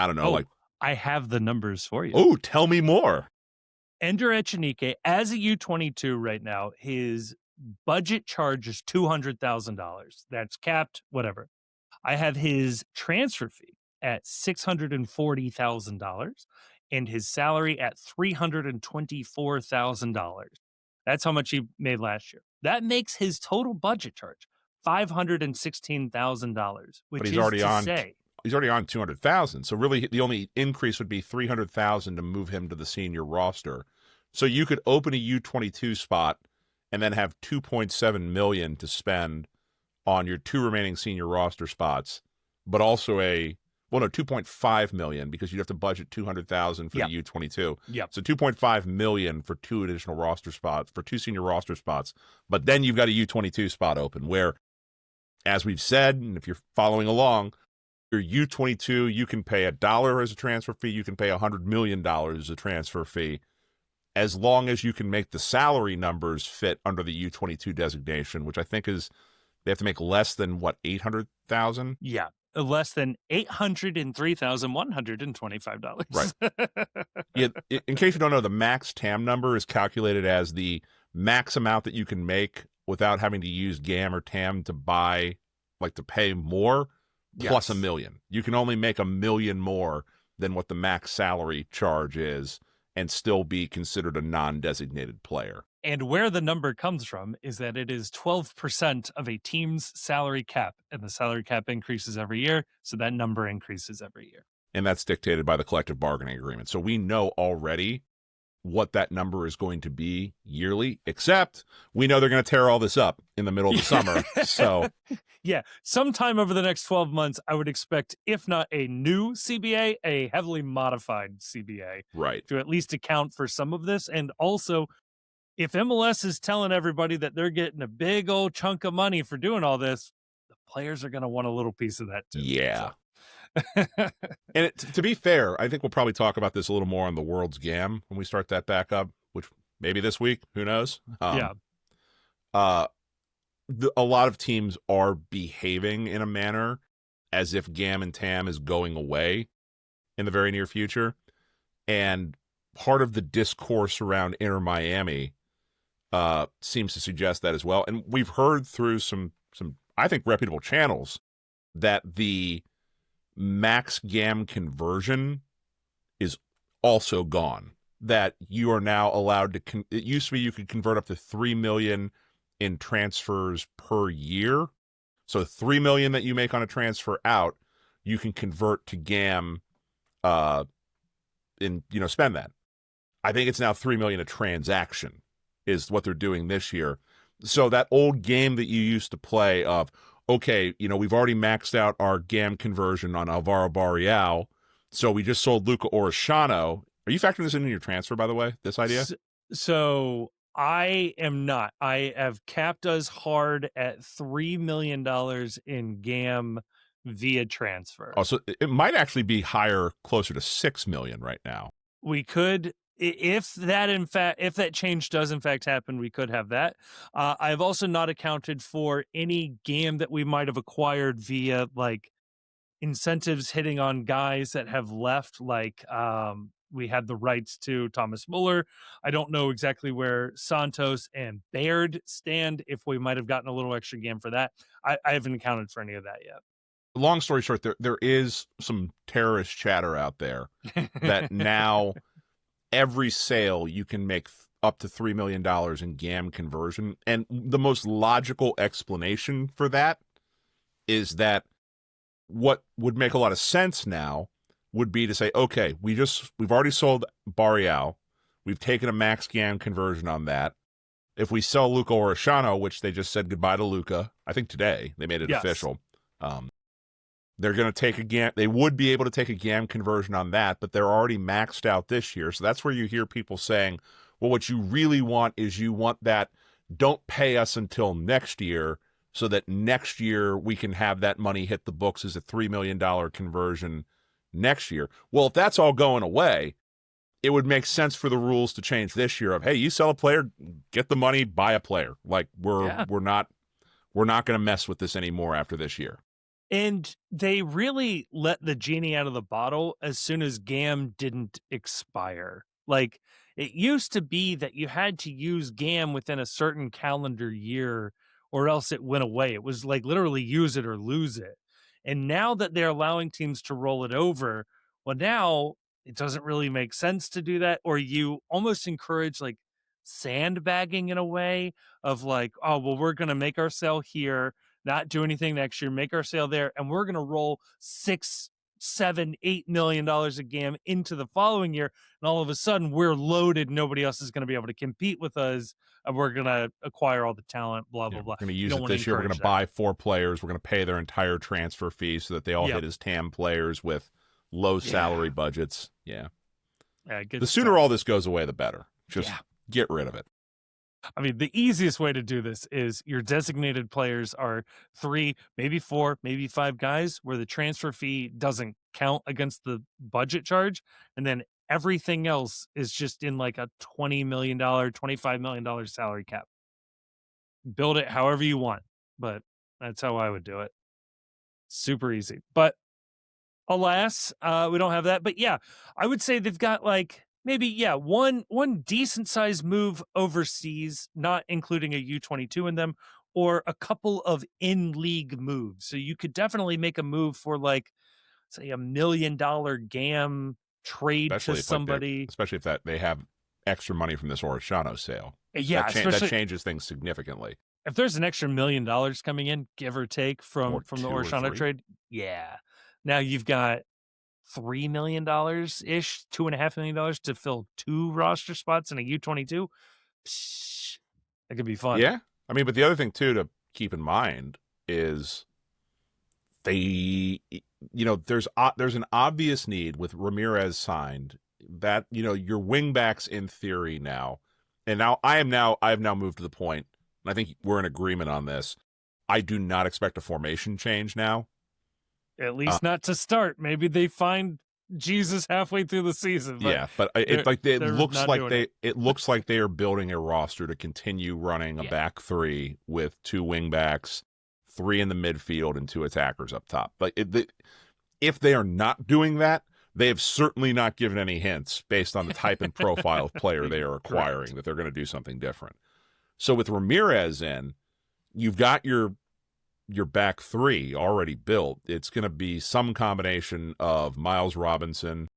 B: don't know,
A: I have the numbers for you.
B: Oh, tell me more.
A: Ender Echenique, as a U22 right now, his budget charge is $200,000. That's capped, whatever. I have his transfer fee at $640,000 and his salary at $324,000. That's how much he made last year. That makes his total budget charge $516,000,
B: But
A: which is to say,
B: he's already on 200,000. So really the only increase would be 300,000 to move him to the senior roster. So you could open a U22 spot and then have 2.7 million to spend on your 2 remaining senior roster spots, but also 2.5 million because you'd have to budget 200,000 for
A: Yep.
B: the U22.
A: Yep.
B: So 2.5 million for 2 additional roster spots, for 2 senior roster spots. But then you've got a U22 spot open where, as we've said, and if you're following along, your U22, you can pay $1 as a transfer fee, you can pay $100 million as a transfer fee, as long as you can make the salary numbers fit under the U22 designation, which I think is they have to make less than, what, 800,000?
A: yeah, less than $803,125.
B: Right. Yeah, in case you don't know, the max TAM number is calculated as the max amount that you can make without having to use GAM or TAM to pay more, plus
A: Yes.
B: $1 million. You can only make $1 million more than what the max salary charge is and still be considered a non-designated player.
A: And where the number comes from is that it is 12% of a team's salary cap, and the salary cap increases every year, so that number increases every year.
B: And that's dictated by the collective bargaining agreement. So we know already what that number is going to be yearly, except we know they're going to tear all this up in the middle of the summer. So
A: yeah, sometime over the next 12 months, I would expect, if not a new CBA, a heavily modified CBA,
B: right.
A: to at least account for some of this. And also, if MLS is telling everybody that they're getting a big old chunk of money for doing all this, the players are going to want a little piece of that too.
B: Yeah.
A: So.
B: And to be fair, I think we'll probably talk about this a little more on the World's Gam when we start that back up, which maybe this week, who knows?
A: Yeah.
B: A lot of teams are behaving in a manner as if GAM and TAM is going away in the very near future. And part of the discourse around Inter Miami seems to suggest that as well. And we've heard through some I think, reputable channels that the max GAM conversion is also gone. That you are now allowed to, it used to be you could convert up to 3 million in transfers per year. So 3 million that you make on a transfer out, you can convert to GAM spend that. I think it's now 3 million a transaction is what they're doing this year. So that old game that you used to play of, okay, we've already maxed out our GAM conversion on Alvaro Barreal, so we just sold Luca Orishano. Are you factoring this into your transfer, by the way, this idea?
A: So I am not. I have capped us hard at $3 million in GAM via transfer.
B: Oh, so it might actually be higher, closer to 6 million right now.
A: We could, if that change does in fact happen, we could have that. I've also not accounted for any GAM that we might have acquired via like incentives hitting on guys that have left, like we had the rights to Thomas Muller. I don't know exactly where Santos and Baird stand, if we might have gotten a little extra GAM for that. I haven't accounted for any of that yet.
B: Long story short, there is some terrorist chatter out there that now every sale you can make up to $3 million in GAM conversion. And the most logical explanation for that is that what would make a lot of sense now would be to say, okay, we've already sold Barreal. We've taken a max GAM conversion on that. If we sell Luca Orishano, which they just said goodbye to Luca, I think today they made it official. They're going to take a GAM. They would be able to take a GAM conversion on that, but they're already maxed out this year. So that's where you hear people saying, well, what you really want is you want that, don't pay us until next year so that next year we can have that money hit the books as a $3 million conversion next year. Well, if that's all going away, it would make sense for the rules to change this year of, hey, you sell a player, get the money, buy a player. Like we're not going to mess with this anymore after this year.
A: And they really let the genie out of the bottle as soon as GAM didn't expire. Like, it used to be that you had to use GAM within a certain calendar year or else it went away. It was like literally use it or lose it. And now that they're allowing teams to roll it over, well, now it doesn't really make sense to do that. Or you almost encourage like sandbagging in a way of like, oh, well, we're going to make our sale here, not do anything next year, make our sale there, and we're going to roll 6, 7, $8 million a game into the following year, and all of a sudden we're loaded. Nobody else is going to be able to compete with us, and we're going to acquire all the talent. Blah blah
B: Yeah,
A: blah.
B: we're going to
A: You
B: use
A: don't
B: it
A: want to
B: this year. We're going
A: encourage
B: to
A: that.
B: buy 4 players. We're going to pay their entire transfer fee so that they all
A: Yep.
B: hit as TAM players with low salary
A: Yeah.
B: budgets. Yeah.
A: Yeah, good
B: The sooner
A: stuff.
B: all this goes away, the better. Just
A: Yeah.
B: get rid of it.
A: I mean, the easiest way to do this is your designated players are 3, maybe 4, maybe 5 guys where the transfer fee doesn't count against the budget charge. And then everything else is just in like a $20 million, $25 million salary cap. Build it however you want, but that's how I would do it. Super easy. But alas, we don't have that. But yeah, I would say they've got like maybe one decent sized move overseas, not including a U22 in them, or a couple of in league moves. So you could definitely make a move for like say $1 million GAM trade to somebody.
B: Especially if that they have extra money from this Orishano sale.
A: Yeah,
B: that changes things significantly.
A: If there's an extra $1 million coming in, give or take from
B: Or
A: the
B: 2 or
A: Orishano
B: 3.
A: trade, yeah. Now you've got $3 million ish, $2.5 million to fill 2 roster spots in a U22. Psh, that could be fun.
B: Yeah. I mean, but the other thing too to keep in mind is there's an obvious need with Ramirez signed that, your wingbacks in theory now. And now I've now moved to the point, and I think we're in agreement on this. I do not expect a formation change now.
A: At least not to start. Maybe they find Jesus halfway through the season. But
B: it looks like they are building a roster to continue running a back 3 with 2 wingbacks, 3 in the midfield, and 2 attackers up top. If they are not doing that, they have certainly not given any hints based on the type and profile of player they are acquiring that they're going to do something different. So with Ramirez in, you've got your back 3 already built. It's going to be some combination of Miles Robinson,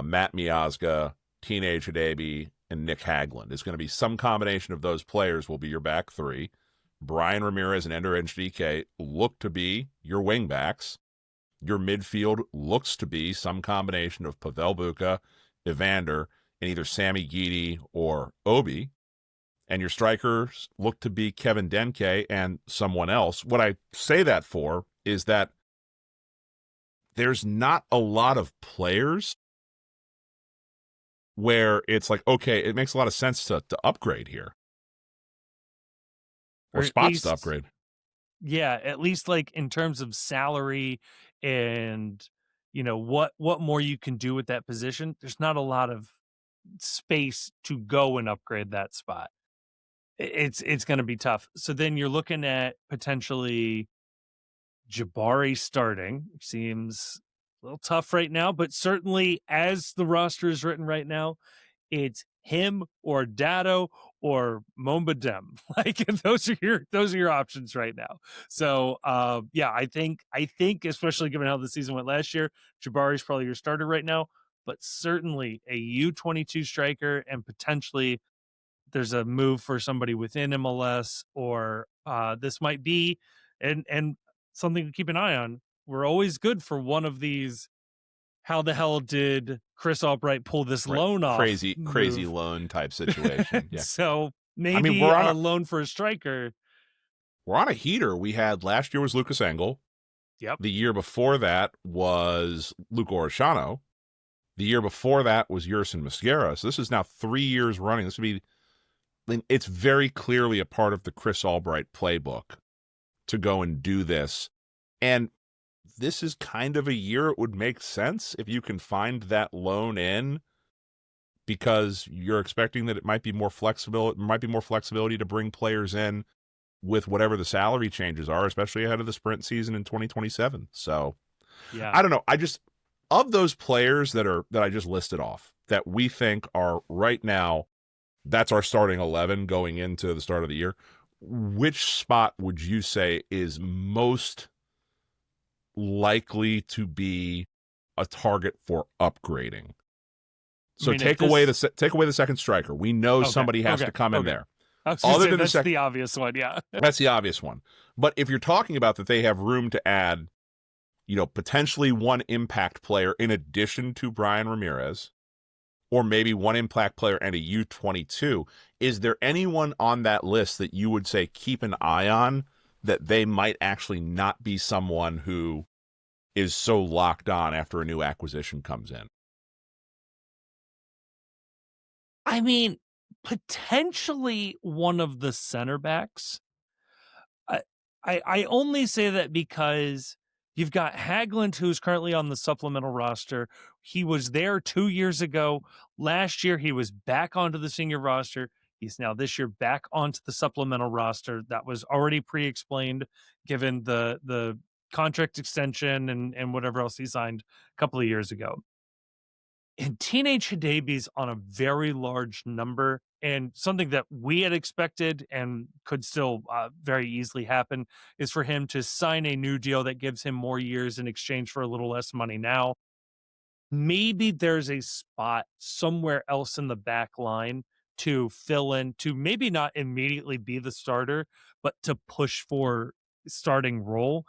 B: Matt Miazga, Teenage Hadebe, and Nick Hagland. It's going to be some combination of those players will be your back 3. Brian Ramirez and Ender NDK look to be your wingbacks. Your midfield looks to be some combination of Pavel Buka, Evander, and either Sammy Guidi or Obi. And your strikers look to be Kevin Denke and someone else. What I say that for is that there's not a lot of players where it's like, okay, it makes a lot of sense to upgrade here. Or spots to upgrade.
A: Yeah, at least like in terms of salary and, what more you can do with that position. There's not a lot of space to go and upgrade that spot. It's going to be tough. So then you're looking at potentially Jabari starting. Seems a little tough right now, but certainly as the roster is written right now, it's him or Dado or Momba Dem. Like those are your options right now. So I think especially given how the season went last year, Jabari's probably your starter right now, but certainly a U22 striker, and potentially there's a move for somebody within MLS, or this might be and something to keep an eye on. We're always good for one of these. How the hell did Chris Albright pull this loan off?
B: Crazy loan type situation. Yeah.
A: So maybe a loan for a striker.
B: We're on a heater. We had last year was Lucas Engel.
A: Yep.
B: The year before that was Luke Orishano. The year before that was Yerson Mosquera. So this is now 3 years running. It's very clearly a part of the Chris Albright playbook to go and do this. And this is kind of a year it would make sense if you can find that loan in, because you're expecting that it might be more flexible. It might be more flexibility to bring players in with whatever the salary changes are, especially ahead of the sprint season in 2027. So
A: yeah,
B: I don't know. Of those players that I just listed off that we think are right now, that's our starting 11 going into the start of the year. Which spot would you say is most likely to be a target for upgrading? So take away the second striker. We know somebody has to come in there.
A: I was going to say, that's the obvious one, yeah.
B: That's the obvious one. But if you're talking about that they have room to add, potentially one impact player in addition to Brian Ramirez, or maybe one impact player and a U22, is there anyone on that list that you would say keep an eye on that they might actually not be someone who is so locked on after a new acquisition comes in?
A: I mean, potentially one of the center backs. I only say that because you've got Haglund, who's currently on the supplemental roster. He was there 2 years ago. Last year, he was back onto the senior roster. He's now this year back onto the supplemental roster. That was already pre-explained given the contract extension and whatever else he signed a couple of years ago. And Teenage Hidabi's on a very large number, and something that we had expected and could still very easily happen is for him to sign a new deal that gives him more years in exchange for a little less money now. Maybe there's a spot somewhere else in the back line to fill in, to maybe not immediately be the starter, but to push for starting role.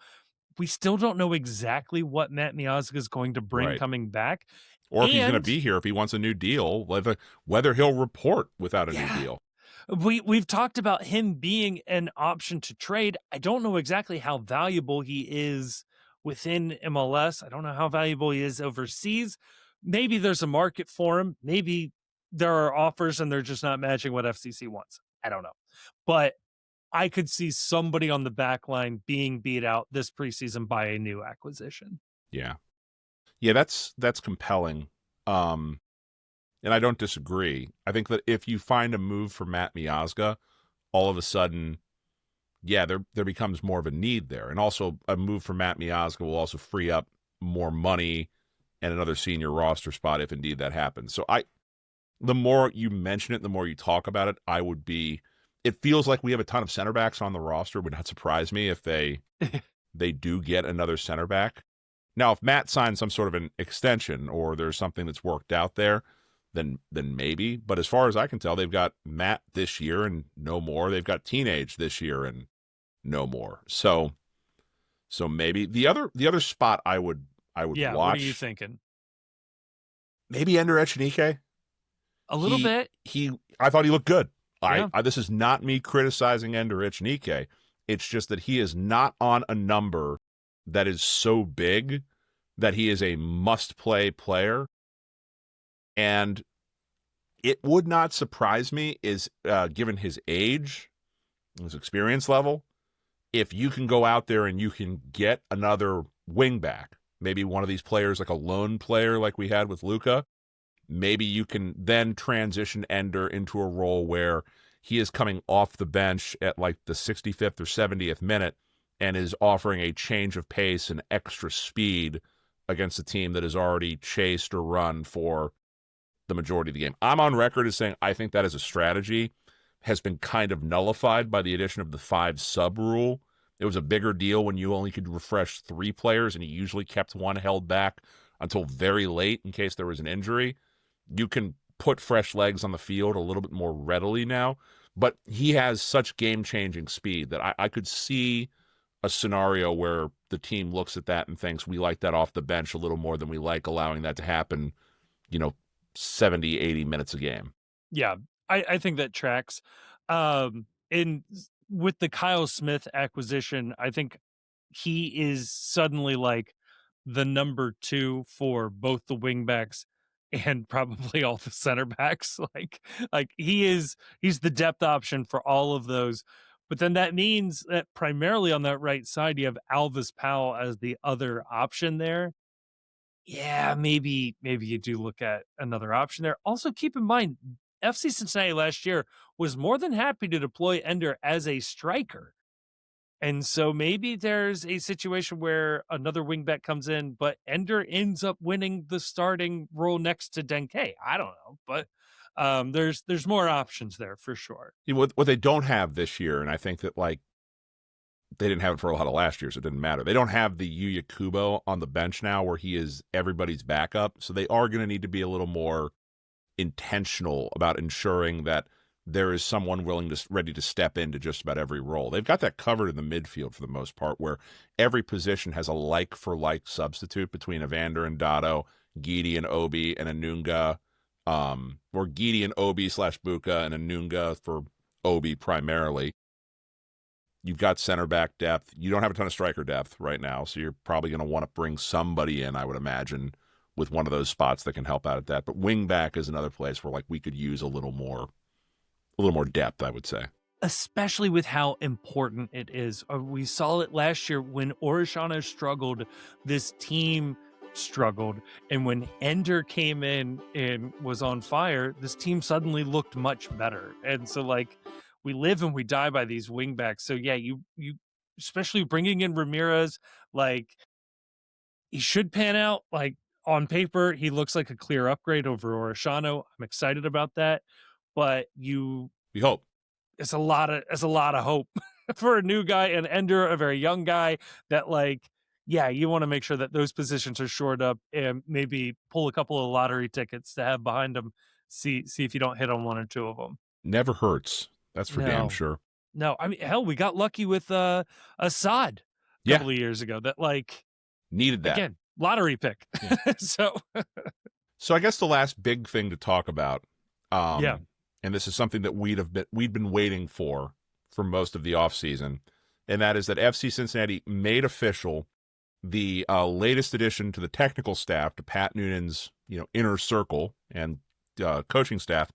A: We still don't know exactly what Matt Miazga is going to bring coming back.
B: Or if he's going to be here, if he wants a new deal, whether he'll report without a new deal.
A: We've talked about him being an option to trade. I don't know exactly how valuable he is within MLS. I don't know how valuable he is overseas. Maybe there's a market for him. Maybe there are offers and they're just not matching what FCC wants. I don't know. But I could see somebody on the back line being beat out this preseason by a new acquisition.
B: Yeah. Yeah, that's compelling. And I don't disagree. I think that if you find a move for Matt Miazga, all of a sudden, there becomes more of a need there. And also a move for Matt Miazga will also free up more money and another senior roster spot if indeed that happens. So the more you mention it, the more you talk about it, it feels like we have a ton of center backs on the roster. It would not surprise me if they do get another center back. Now, if Matt signs some sort of an extension or there's something that's worked out there, then maybe. But as far as I can tell, they've got Matt this year and no more. They've got Teenage this year and no more. So maybe the other spot I would watch.
A: What are you thinking?
B: Maybe Ender Echenike.
A: A little bit.
B: I thought he looked good.
A: Yeah.
B: This is not me criticizing Ender Echenike. It's just that he is not on a number that is so big that he is a must-play player. And it would not surprise me, given his age, his experience level, if you can go out there and you can get another wingback, maybe one of these players like a lone player like we had with Luka, maybe you can then transition Ender into a role where he is coming off the bench at like the 65th or 70th minute and is offering a change of pace and extra speed against a team that has already chased or run for the majority of the game. I'm on record as saying I think that as a strategy has been kind of nullified by the addition of the 5-sub rule. It was a bigger deal when you only could refresh 3 players, and you usually kept one held back until very late in case there was an injury. You can put fresh legs on the field a little bit more readily now, but he has such game-changing speed that I could see a scenario where the team looks at that and thinks we like that off the bench a little more than we like allowing that to happen, 70, 80 minutes a game.
A: Yeah, I think that tracks. With the Kyle Smith acquisition, I think he is suddenly like the number 2 for both the wingbacks and probably all the center backs. Like he's the depth option for all of those. But then that means that primarily on that right side, you have Alvis Powell as the other option there. Yeah, maybe you do look at another option there. Also, keep in mind, FC Cincinnati last year was more than happy to deploy Ender as a striker. And so maybe there's a situation where another wingback comes in, but Ender ends up winning the starting role next to Denke. I don't know, but there's more options there for sure.
B: What they don't have this year, and I think that they didn't have it for a lot of last year, so it didn't matter. They don't have the Yuya Kubo on the bench now where he is everybody's backup, so they are going to need to be a little more intentional about ensuring that there is someone ready to step into just about every role. They've got that covered in the midfield for the most part, where every position has a like-for-like substitute between Evander and Dotto, Guidi and Obi, and Anunga, or Guidi and Obi/Buka and Anunga for Obi primarily. You've got center back depth. You don't have a ton of striker depth right now, so you're probably going to want to bring somebody in, I would imagine, with one of those spots that can help out at that. But wing back is another place where we could use a little more depth, I would say.
A: Especially with how important it is. We saw it last year when Orishano struggled, this team struggled. And when Ender came in and was on fire, this team suddenly looked much better. And so we live and we die by these wingbacks. So yeah, you especially bringing in Ramirez, he should pan out. On paper, he looks like a clear upgrade over Orishano. I'm excited about that. But
B: we hope
A: it's a lot of hope for a new guy, and Ender, a very young guy that you want to make sure that those positions are shored up and maybe pull a couple of lottery tickets to have behind them. See if you don't hit on one or two of them.
B: Never hurts. That's for damn sure.
A: No, I mean, hell, we got lucky with Assad a couple of years ago that
B: needed that.
A: Again, lottery pick. Yeah.
B: So I guess the last big thing to talk about, and this is something that we'd been waiting for most of the offseason, and that is that FC Cincinnati made official the latest addition to the technical staff, to Pat Noonan's inner circle and coaching staff.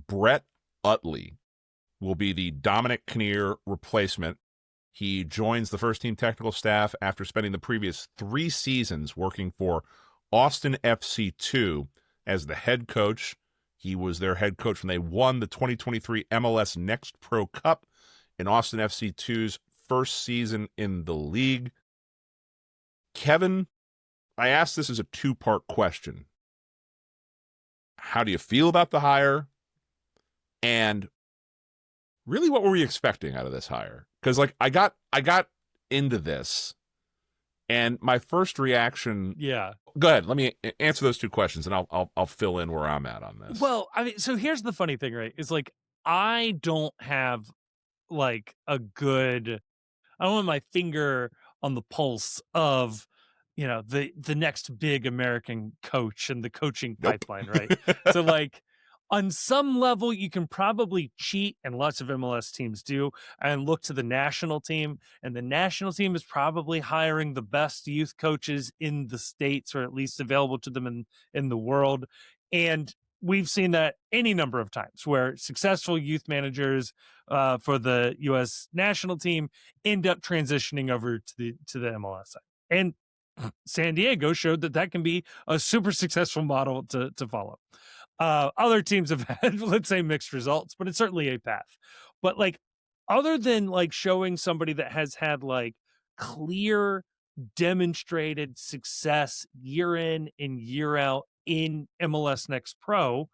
B: Brett Utley will be the Dominic Kinnear replacement. He joins the first team technical staff after spending the previous 3 seasons working for Austin FC 2 as the head coach. He was their head coach when they won the 2023 MLS Next Pro Cup in Austin FC 2's first season in the league. Kevin, I asked this as a 2-part question. How do you feel about the hire? And really, what were we expecting out of this hire? Because I got into this, and my first reaction.
A: Yeah. Go
B: ahead. Let me answer those 2 questions, and I'll fill in where I'm at on this.
A: Well, I mean, so here's the funny thing, right? Is I don't have a good. I don't have my finger on the pulse of the next big American coach and the coaching pipeline, right? So on some level, you can probably cheat, and lots of MLS teams do, and look to the national team. And the national team is probably hiring the best youth coaches in the States, or at least available to them in the world. And we've seen that any number of times where successful youth managers for the U.S. national team end up transitioning over to the MLS side. And San Diego showed that can be a super successful model to follow. Other teams have had, let's say, mixed results, but it's certainly a path. But other than showing somebody that has had clear demonstrated success year in and year out in MLS Next Pro,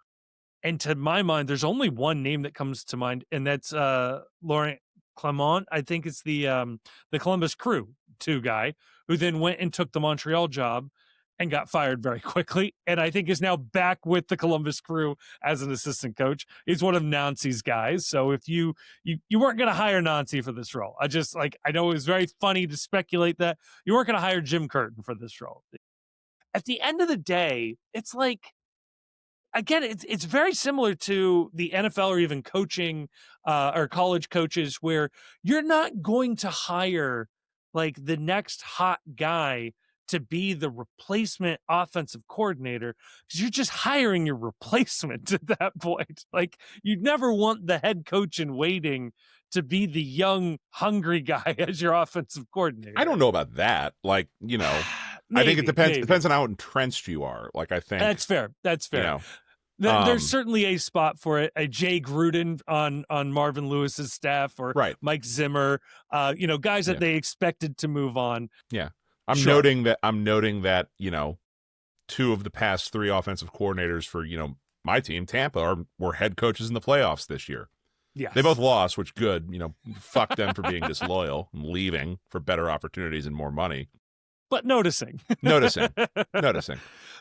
A: and to my mind, there's only one name that comes to mind, and that's Laurent Clement. I think it's the Columbus Crew 2 guy who then went and took the Montreal job and got fired very quickly, and I think is now back with the Columbus Crew as an assistant coach. He's one of Nancy's guys. So if you weren't going to hire Nancy for this role, I know it was very funny to speculate that you weren't going to hire Jim Curtin for this role. At the end of the day, it's again, it's very similar to the NFL or even coaching or college coaches, where you're not going to hire the next hot guy to be the replacement offensive coordinator, because you're just hiring your replacement at that point. You'd never want the head coach in waiting to be the young, hungry guy as your offensive coordinator.
B: I don't know about that. I think it depends. Depends on how entrenched you are. I think
A: that's fair. That's fair. There's certainly a spot for it. A Jay Gruden on Marvin Lewis's staff, or Mike Zimmer, guys that they expected to move on.
B: Yeah. I'm noting that 2 of the past 3 offensive coordinators for my team, Tampa, were head coaches in the playoffs this year.
A: Yes.
B: They both lost, which good. Fuck them for being disloyal and leaving for better opportunities and more money.
A: but noticing.
B: Noticing.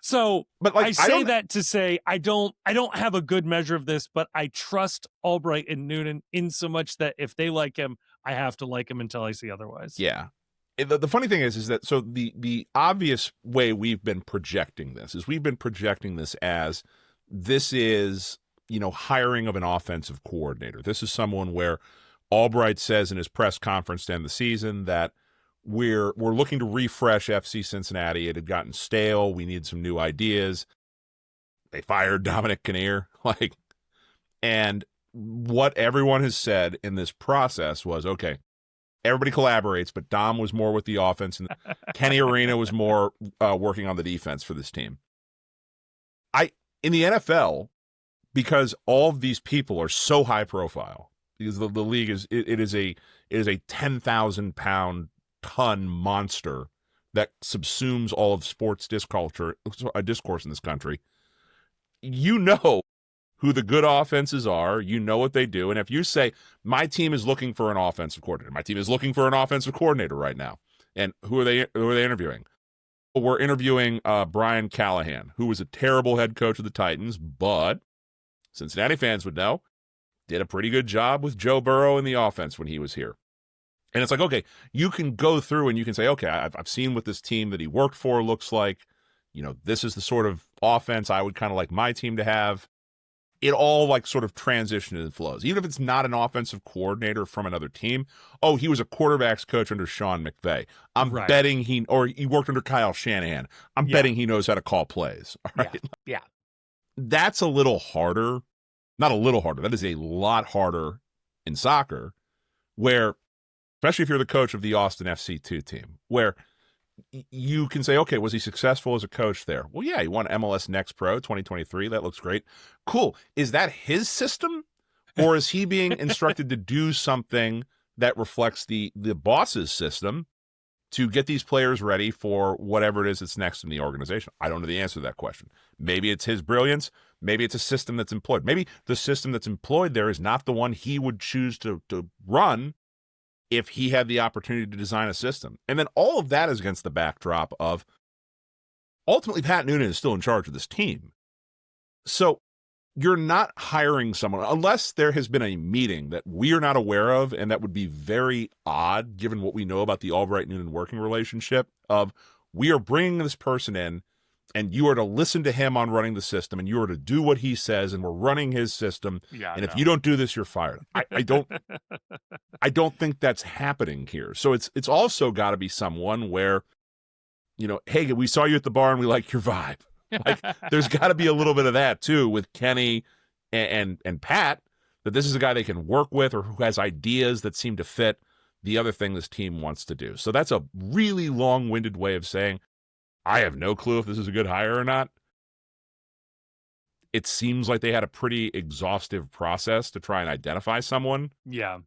A: So
B: But
A: I say that to say I don't have a good measure of this, but I trust Albright and Noonan in so much that if they like him, I have to like him until I see otherwise.
B: Yeah. The funny thing is that so the obvious way we've been projecting this is we've been projecting this as this is, hiring of an offensive coordinator. This is someone where Albright says in his press conference to end the season that we're looking to refresh FC Cincinnati. It had gotten stale. We need some new ideas. They fired Dominic Kinnear. And what everyone has said in this process was, okay, everybody collaborates, but Dom was more with the offense, and Kenny Arena was more working on the defense for this team. In the NFL, because all of these people are so high profile, because the league is a 10,000-pound ton monster that subsumes all of sports discourse in this country. You know who the good offenses are, you know what they do, and if you say, my team is looking for an offensive coordinator, my team is looking for an offensive coordinator right now, and who are they interviewing? Well, we're interviewing Brian Callahan, who was a terrible head coach of the Titans, but Cincinnati fans would know, did a pretty good job with Joe Burrow in the offense when he was here. And it's like, okay, you can go through and you can say, okay, I've seen what this team that he worked for looks like. This is the sort of offense I would kind of like my team to have. It all sort of transitions and flows. Even if it's not an offensive coordinator from another team. Oh, he was a quarterbacks coach under Sean McVay. I'm betting he worked under Kyle Shanahan. I'm betting he knows how to call plays. All right.
A: Yeah.
B: That's a little harder. Not a little harder. That is a lot harder in soccer, where, especially if you're the coach of the Austin FC2 team, where you can say, okay, was he successful as a coach there? Well, yeah, he won MLS Next Pro 2023. That looks great. Cool. Is that his system? Or is he being instructed to do something that reflects the boss's system to get these players ready for whatever it is that's next in the organization? I don't know the answer to that question. Maybe it's his brilliance. Maybe it's a system that's employed. Maybe the system that's employed there is not the one he would choose to run if he had the opportunity to design a system. And then all of that is against the backdrop of ultimately Pat Noonan is still in charge of this team. So you're not hiring someone unless there has been a meeting that we are not aware of, and that would be very odd given what we know about the Albright-Noonan working relationship of, we are bringing this person in and you are to listen to him on running the system, and you are to do what he says, and we're running his system. And if you don't do this, you're fired. I don't think that's happening here. So it's also got to be someone where, hey, we saw you at the bar and we like your vibe. There's got to be a little bit of that too with Kenny and Pat, that this is a guy they can work with or who has ideas that seem to fit the other thing this team wants to do. So that's a really long-winded way of saying, I have no clue if this is a good hire or not. It seems like they had a pretty exhaustive process to try and identify someone.
A: Yeah.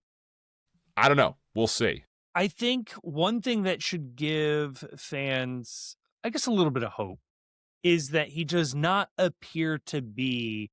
B: I don't know. We'll see.
A: I think one thing that should give fans, I guess, a little bit of hope is that he does not appear to be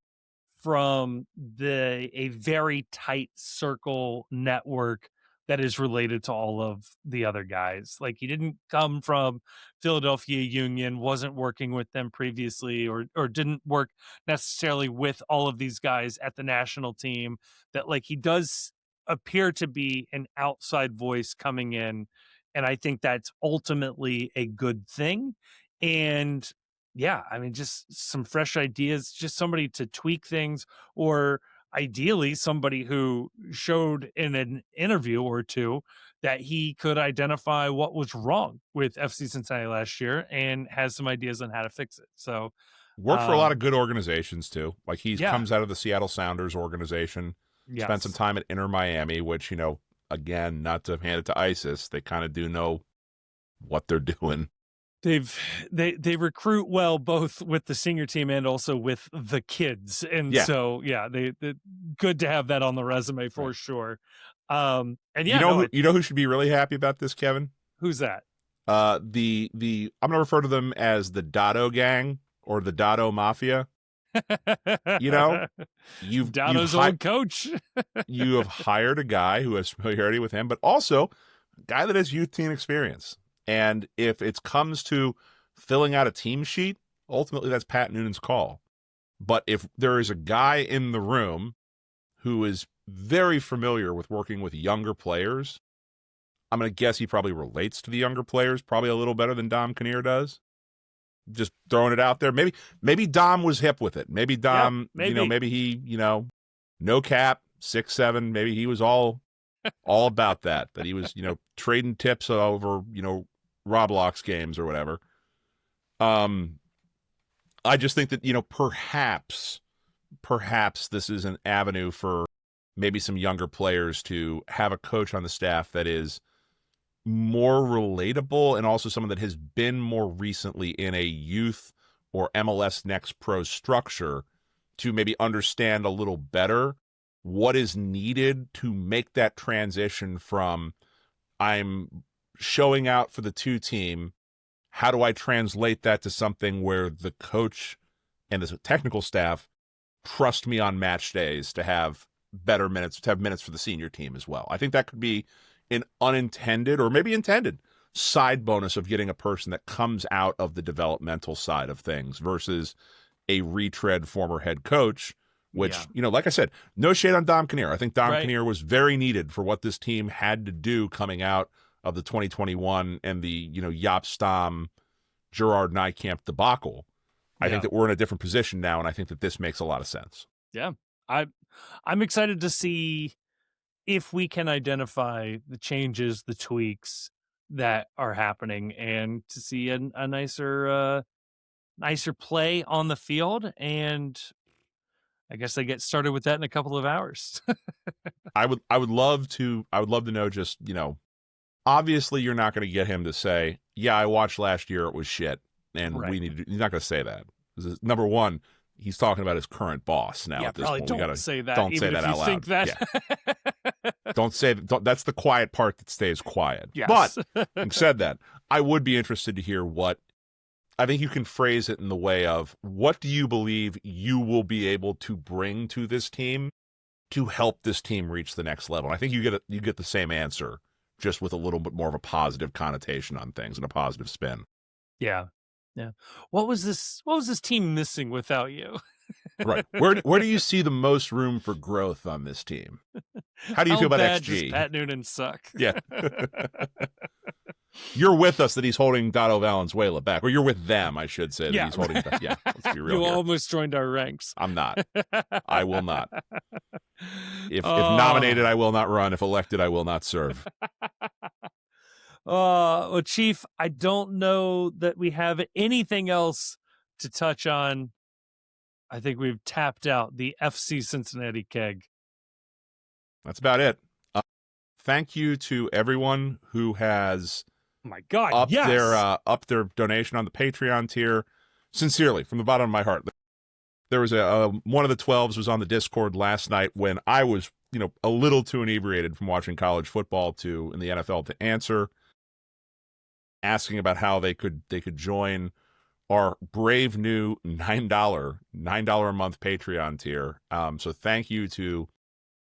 A: from a very tight circle network that is related to all of the other guys. Like, he didn't come from Philadelphia Union, wasn't working with them previously, or didn't work necessarily with all of these guys at the national team. That, like, he does appear to be an outside voice coming in, and I think that's ultimately a good thing. And yeah, I mean, just some fresh ideas, just somebody to tweak things, or ideally somebody who showed in an interview or two that he could identify what was wrong with FC Cincinnati last year and has some ideas on how to fix it. So
B: worked for a lot of good organizations too. Like, he comes out of the Seattle Sounders organization, spent some time at Inter Miami, which, again, not to hand it to ISIS, they kind of do know what they're doing.
A: They recruit well, both with the senior team and also with the kids, and so they good to have that on the resume for sure. And yeah,
B: you know who should be really happy about this, Kevin?
A: Who's that?
B: The I'm gonna refer to them as the Dado Gang or the Dado Mafia. You've
A: Dado's old coach.
B: You have hired a guy who has familiarity with him, but also a guy that has youth team experience. And if it comes to filling out a team sheet, ultimately that's Pat Noonan's call. But if there is a guy in the room who is very familiar with working with younger players, I'm going to guess he probably relates to the younger players probably a little better than Dom Kinnear does. Just throwing it out there. Maybe Dom was hip with it. Maybe Dom, maybe he, no cap, 6'7". Maybe he was all about that he was, trading tips over, Roblox games or whatever. I just think that, perhaps this is an avenue for maybe some younger players to have a coach on the staff that is more relatable and also someone that has been more recently in a youth or MLS Next Pro structure to maybe understand a little better what is needed to make that transition from I'm showing out for the 2 team. How do I translate that to something where the coach and the technical staff trust me on match days to have better minutes, to have minutes for the senior team as well? I think that could be an unintended or maybe intended side bonus of getting a person that comes out of the developmental side of things versus a retread former head coach, which, like I said, no shade on Dom Kinnear. I think Dom Kinnear was very needed for what this team had to do coming out of the 2021 and the, Jaap Stam, Gerard Nijkamp debacle. I think that we're in a different position now, and I think that this makes a lot of sense.
A: Yeah. I'm excited to see if we can identify the changes, the tweaks that are happening, and to see a nicer play on the field. And I guess they get started with that in a couple of hours.
B: I would love to know just, obviously you're not going to get him to say, yeah, I watched last year, it was shit, and he's not going to say that. Number one, he's talking about his current boss now at this point.
A: Don't say that.
B: Don't say that out loud.
A: Think that.
B: Yeah. That's the quiet part that stays quiet.
A: Yes.
B: But having said that, I would be interested to hear what, I think you can phrase it in the way of, what do you believe you will be able to bring to this team to help this team reach the next level? And I think you get the same answer, just with a little bit more of a positive connotation on things and a positive spin.
A: Yeah. Yeah. What was this team missing without you?
B: Right. Where do you see the most room for growth on this team? How do you feel about
A: bad
B: XG?
A: Does Pat Noonan suck?
B: Yeah. You're with us that he's holding Dado Valenzuela back, or you're with them, I should say, that he's holding back. Yeah, let's be real.
A: You
B: here.
A: almost joined our ranks.
B: I'm not. I will not. If nominated, I will not run. If elected, I will not serve.
A: Well, Chief, I don't know that we have anything else to touch on. I think we've tapped out the FC Cincinnati keg.
B: That's about it. Thank you to everyone who has upped their donation on the Patreon tier. Sincerely, from the bottom of my heart. There was one of the 12s was on the Discord last night when I was, a little too inebriated from watching college football in the NFL to answer, asking about how they could join our brave new $9 a month Patreon tier. So thank you to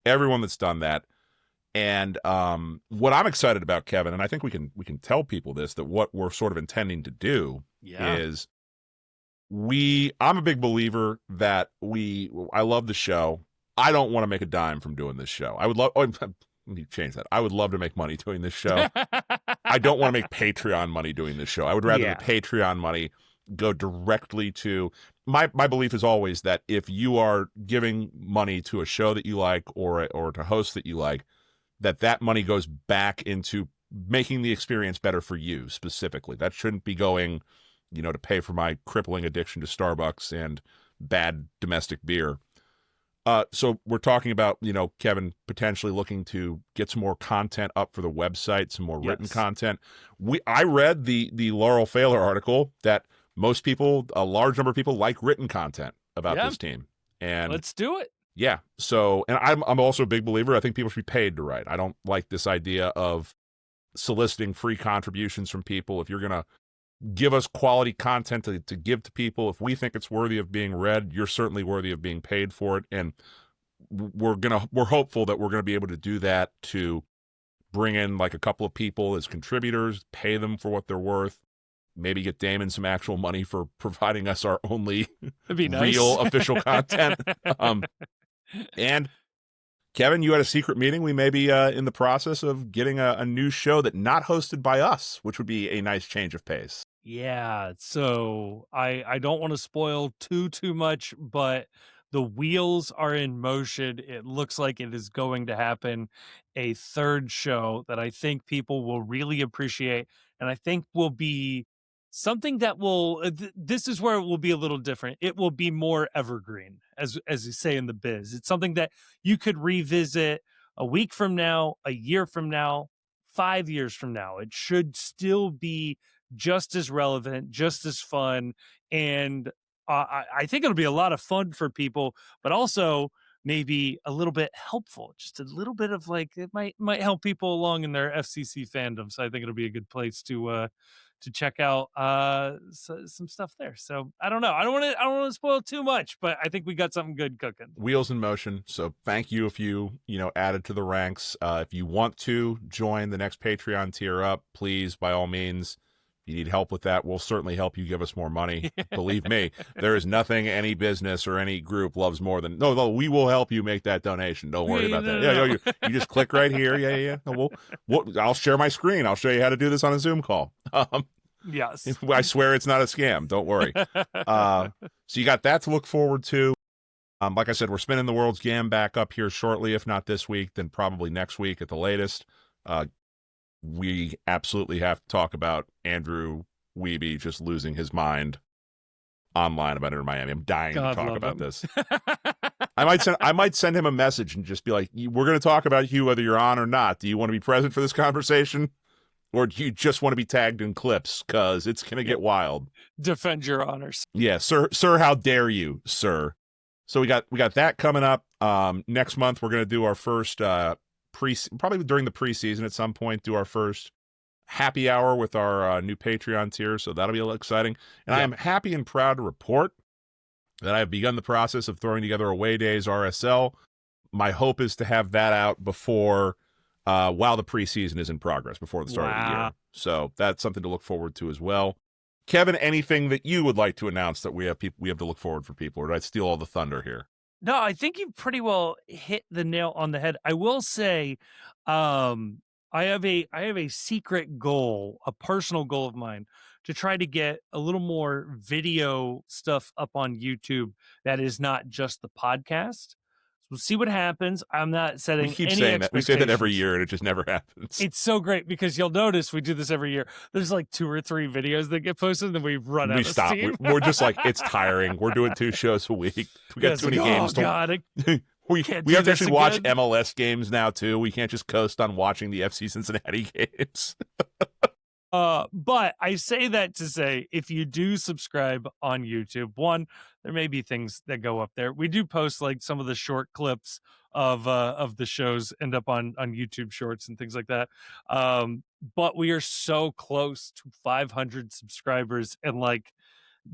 B: everyone that's done that. And what I'm excited about, Kevin, and I think we can tell people this, that what we're sort of intending to do is I'm a big believer that I love the show. I don't want to make a dime from doing this show. Let me change that. I would love to make money doing this show. I don't want to make Patreon money doing this show. I would rather the Patreon money go directly to my belief is always that if you are giving money to a show that you like or to hosts that you like, that money goes back into making the experience better for you specifically. That shouldn't be going, to pay for my crippling addiction to Starbucks and bad domestic beer. So we're talking about, Kevin, potentially looking to get some more content up for the website, some more written content. I read the Laurel Failer article that most people, a large number of people, like written content about this team. And
A: let's do it.
B: Yeah. So, and I'm also a big believer. I think people should be paid to write. I don't like this idea of soliciting free contributions from people. If you're going to give us quality content to give to people, if we think it's worthy of being read, you're certainly worthy of being paid for it. And we're hopeful that we're going to be able to do that to bring in like a couple of people as contributors, pay them for what they're worth, maybe get Damon some actual money for providing us our only
A: That'd be nice.
B: real official content. And Kevin, you had a secret meeting. We may be in the process of getting a new show that not hosted by us, which would be a nice change of pace.
A: Yeah, so I don't want to spoil too much, but the wheels are in motion. It looks like it is going to happen. A third show that I think people will really appreciate, and I think will be something that will. This is where it will be a little different. It will be more evergreen, as you say in the biz. It's something that you could revisit a week from now, a year from now, 5 years from now. It should still be just as relevant, just as fun, and I think it'll be a lot of fun for people, but also maybe a little bit helpful. Just a little bit of like it might help people along in their FCC fandom. So I think it'll be a good place to check out some stuff there. So I don't know. I don't want to spoil too much, but I think we got something good cooking.
B: Wheels in motion. So thank you if you added to the ranks. If you want to join the next Patreon tier up, please, by all means. If you need help with that, we'll certainly help you give us more money. Believe me, there is nothing any business or any group loves more than no. We will help you make that donation. Don't worry about that.
A: No.
B: Yeah, you just click right here. Yeah. No, I'll share my screen. I'll show you how to do this on a Zoom call.
A: Yes,
B: I swear it's not a scam. Don't worry. So you got that to look forward to. Like I said, we're spinning the World's Gam back up here shortly. If not this week, then probably next week at the latest. We absolutely have to talk about Andrew Wiebe just losing his mind online about Inter Miami. I'm dying to talk about this. I might send him a message and just be like, we're going to talk about you whether you're on or not. Do you want to be present for this conversation? Or do you just want to be tagged in clips? Because it's going to get wild.
A: Defend your honors.
B: Yeah, sir, how dare you, sir? So we got that coming up. Next month, we're going to do our first probably during the preseason at some point, do our first happy hour with our new Patreon tier. So that'll be a little exciting. And I am happy and proud to report that I have begun the process of throwing together Away Days RSL. My hope is to have that out before, while the preseason is in progress, before the start of the year. So that's something to look forward to as well. Kevin, anything that you would like to announce that we have to look forward for people, or did I steal all the thunder here?
A: No, I think you've pretty well hit the nail on the head. I will say, I have a secret goal, a personal goal of mine, to try to get a little more video stuff up on YouTube that is not just the podcast. We'll see what happens. I'm not setting
B: We keep
A: any
B: saying that. We say that every
A: expectations.
B: year, and it just never happens.
A: It's so great because you'll notice we do this every year. There's like 2 or 3 videos that get posted, and then we run out of steam.
B: We're just like, it's tiring. We're doing 2 shows a week. We got too many games. We have to actually watch MLS games now, too. We can't just coast on watching the FC Cincinnati games.
A: But I say that to say, if you do subscribe on YouTube, one, there may be things that go up there. We do post like some of the short clips of the shows end up on YouTube Shorts and things like that. But we are so close to 500 subscribers, and like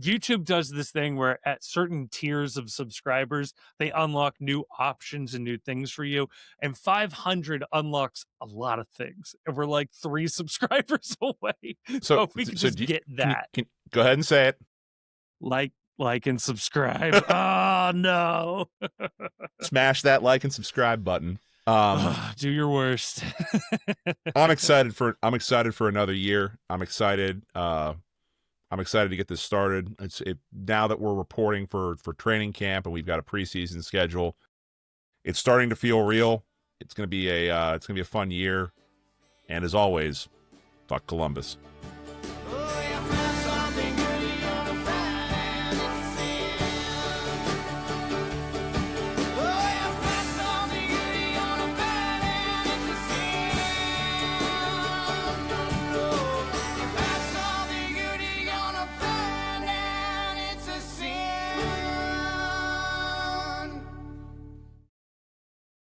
A: YouTube does this thing where at certain tiers of subscribers, they unlock new options and new things for you. And 500 unlocks a lot of things. And we're like 3 subscribers away. So if we can just get that.
B: Go ahead and say it.
A: Like, and subscribe. Oh, no.
B: Smash that like and subscribe button.
A: Do your worst.
B: I'm excited for another year. I'm excited to get this started. Now that we're reporting for training camp and we've got a preseason schedule, it's starting to feel real. It's gonna be a fun year. And as always, fuck Columbus.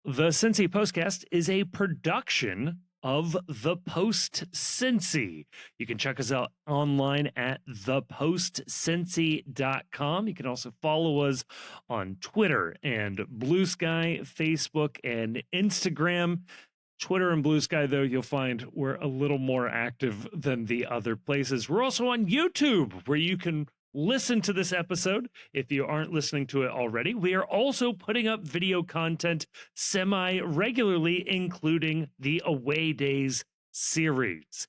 A: The Cincy Postcast is a production of The Post Cincy. You can check us out online at thepostcincy.com. You can also follow us on Twitter and Blue Sky, Facebook, and Instagram. Twitter and Blue Sky, though, you'll find we're a little more active than the other places. We're also on YouTube, where you can listen to this episode if you aren't listening to it already. We are also putting up video content semi-regularly, including the Away Days series.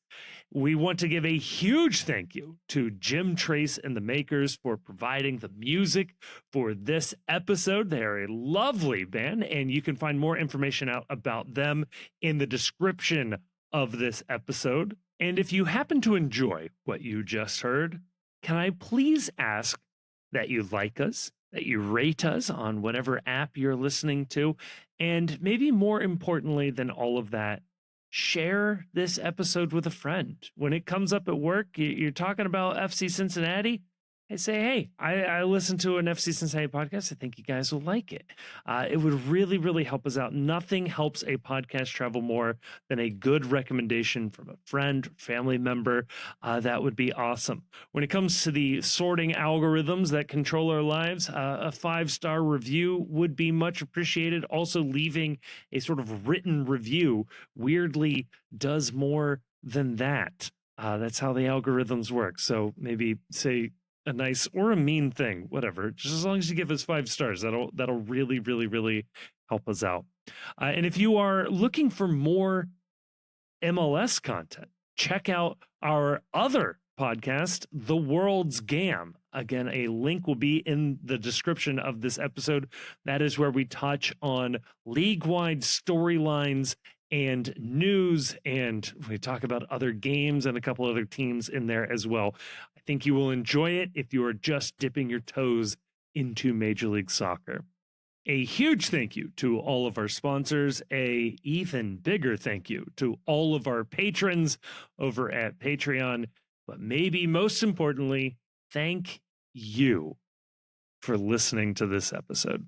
A: We want to give a huge thank you to Jim Trace and the Makers for providing the music for this episode. They're a lovely band, and you can find more information out about them in the description of this episode. And if you happen to enjoy what you just heard, can I please ask that you like us, that you rate us on whatever app you're listening to, and maybe more importantly than all of that, share this episode with a friend. When it comes up at work, you're talking about FC Cincinnati, I say, hey, I listened to an FC Cincinnati podcast. I think you guys will like it. It would really, really help us out. Nothing helps a podcast travel more than a good recommendation from a friend, family member. That would be awesome. When it comes to the sorting algorithms that control our lives, a 5-star review would be much appreciated. Also, leaving a sort of written review weirdly does more than that. That's how the algorithms work. So maybe say a nice or a mean thing, whatever, just as long as you give us 5 stars, that'll really, really, really help us out. And if you are looking for more MLS content, check out our other podcast, The World's Gam. Again, a link will be in the description of this episode. That is where we touch on league-wide storylines and news, and we talk about other games and a couple other teams in there as well. I think you will enjoy it if you are just dipping your toes into Major League Soccer. A huge thank you to all of our sponsors. A even bigger thank you to all of our patrons over at Patreon. But maybe most importantly, thank you for listening to this episode.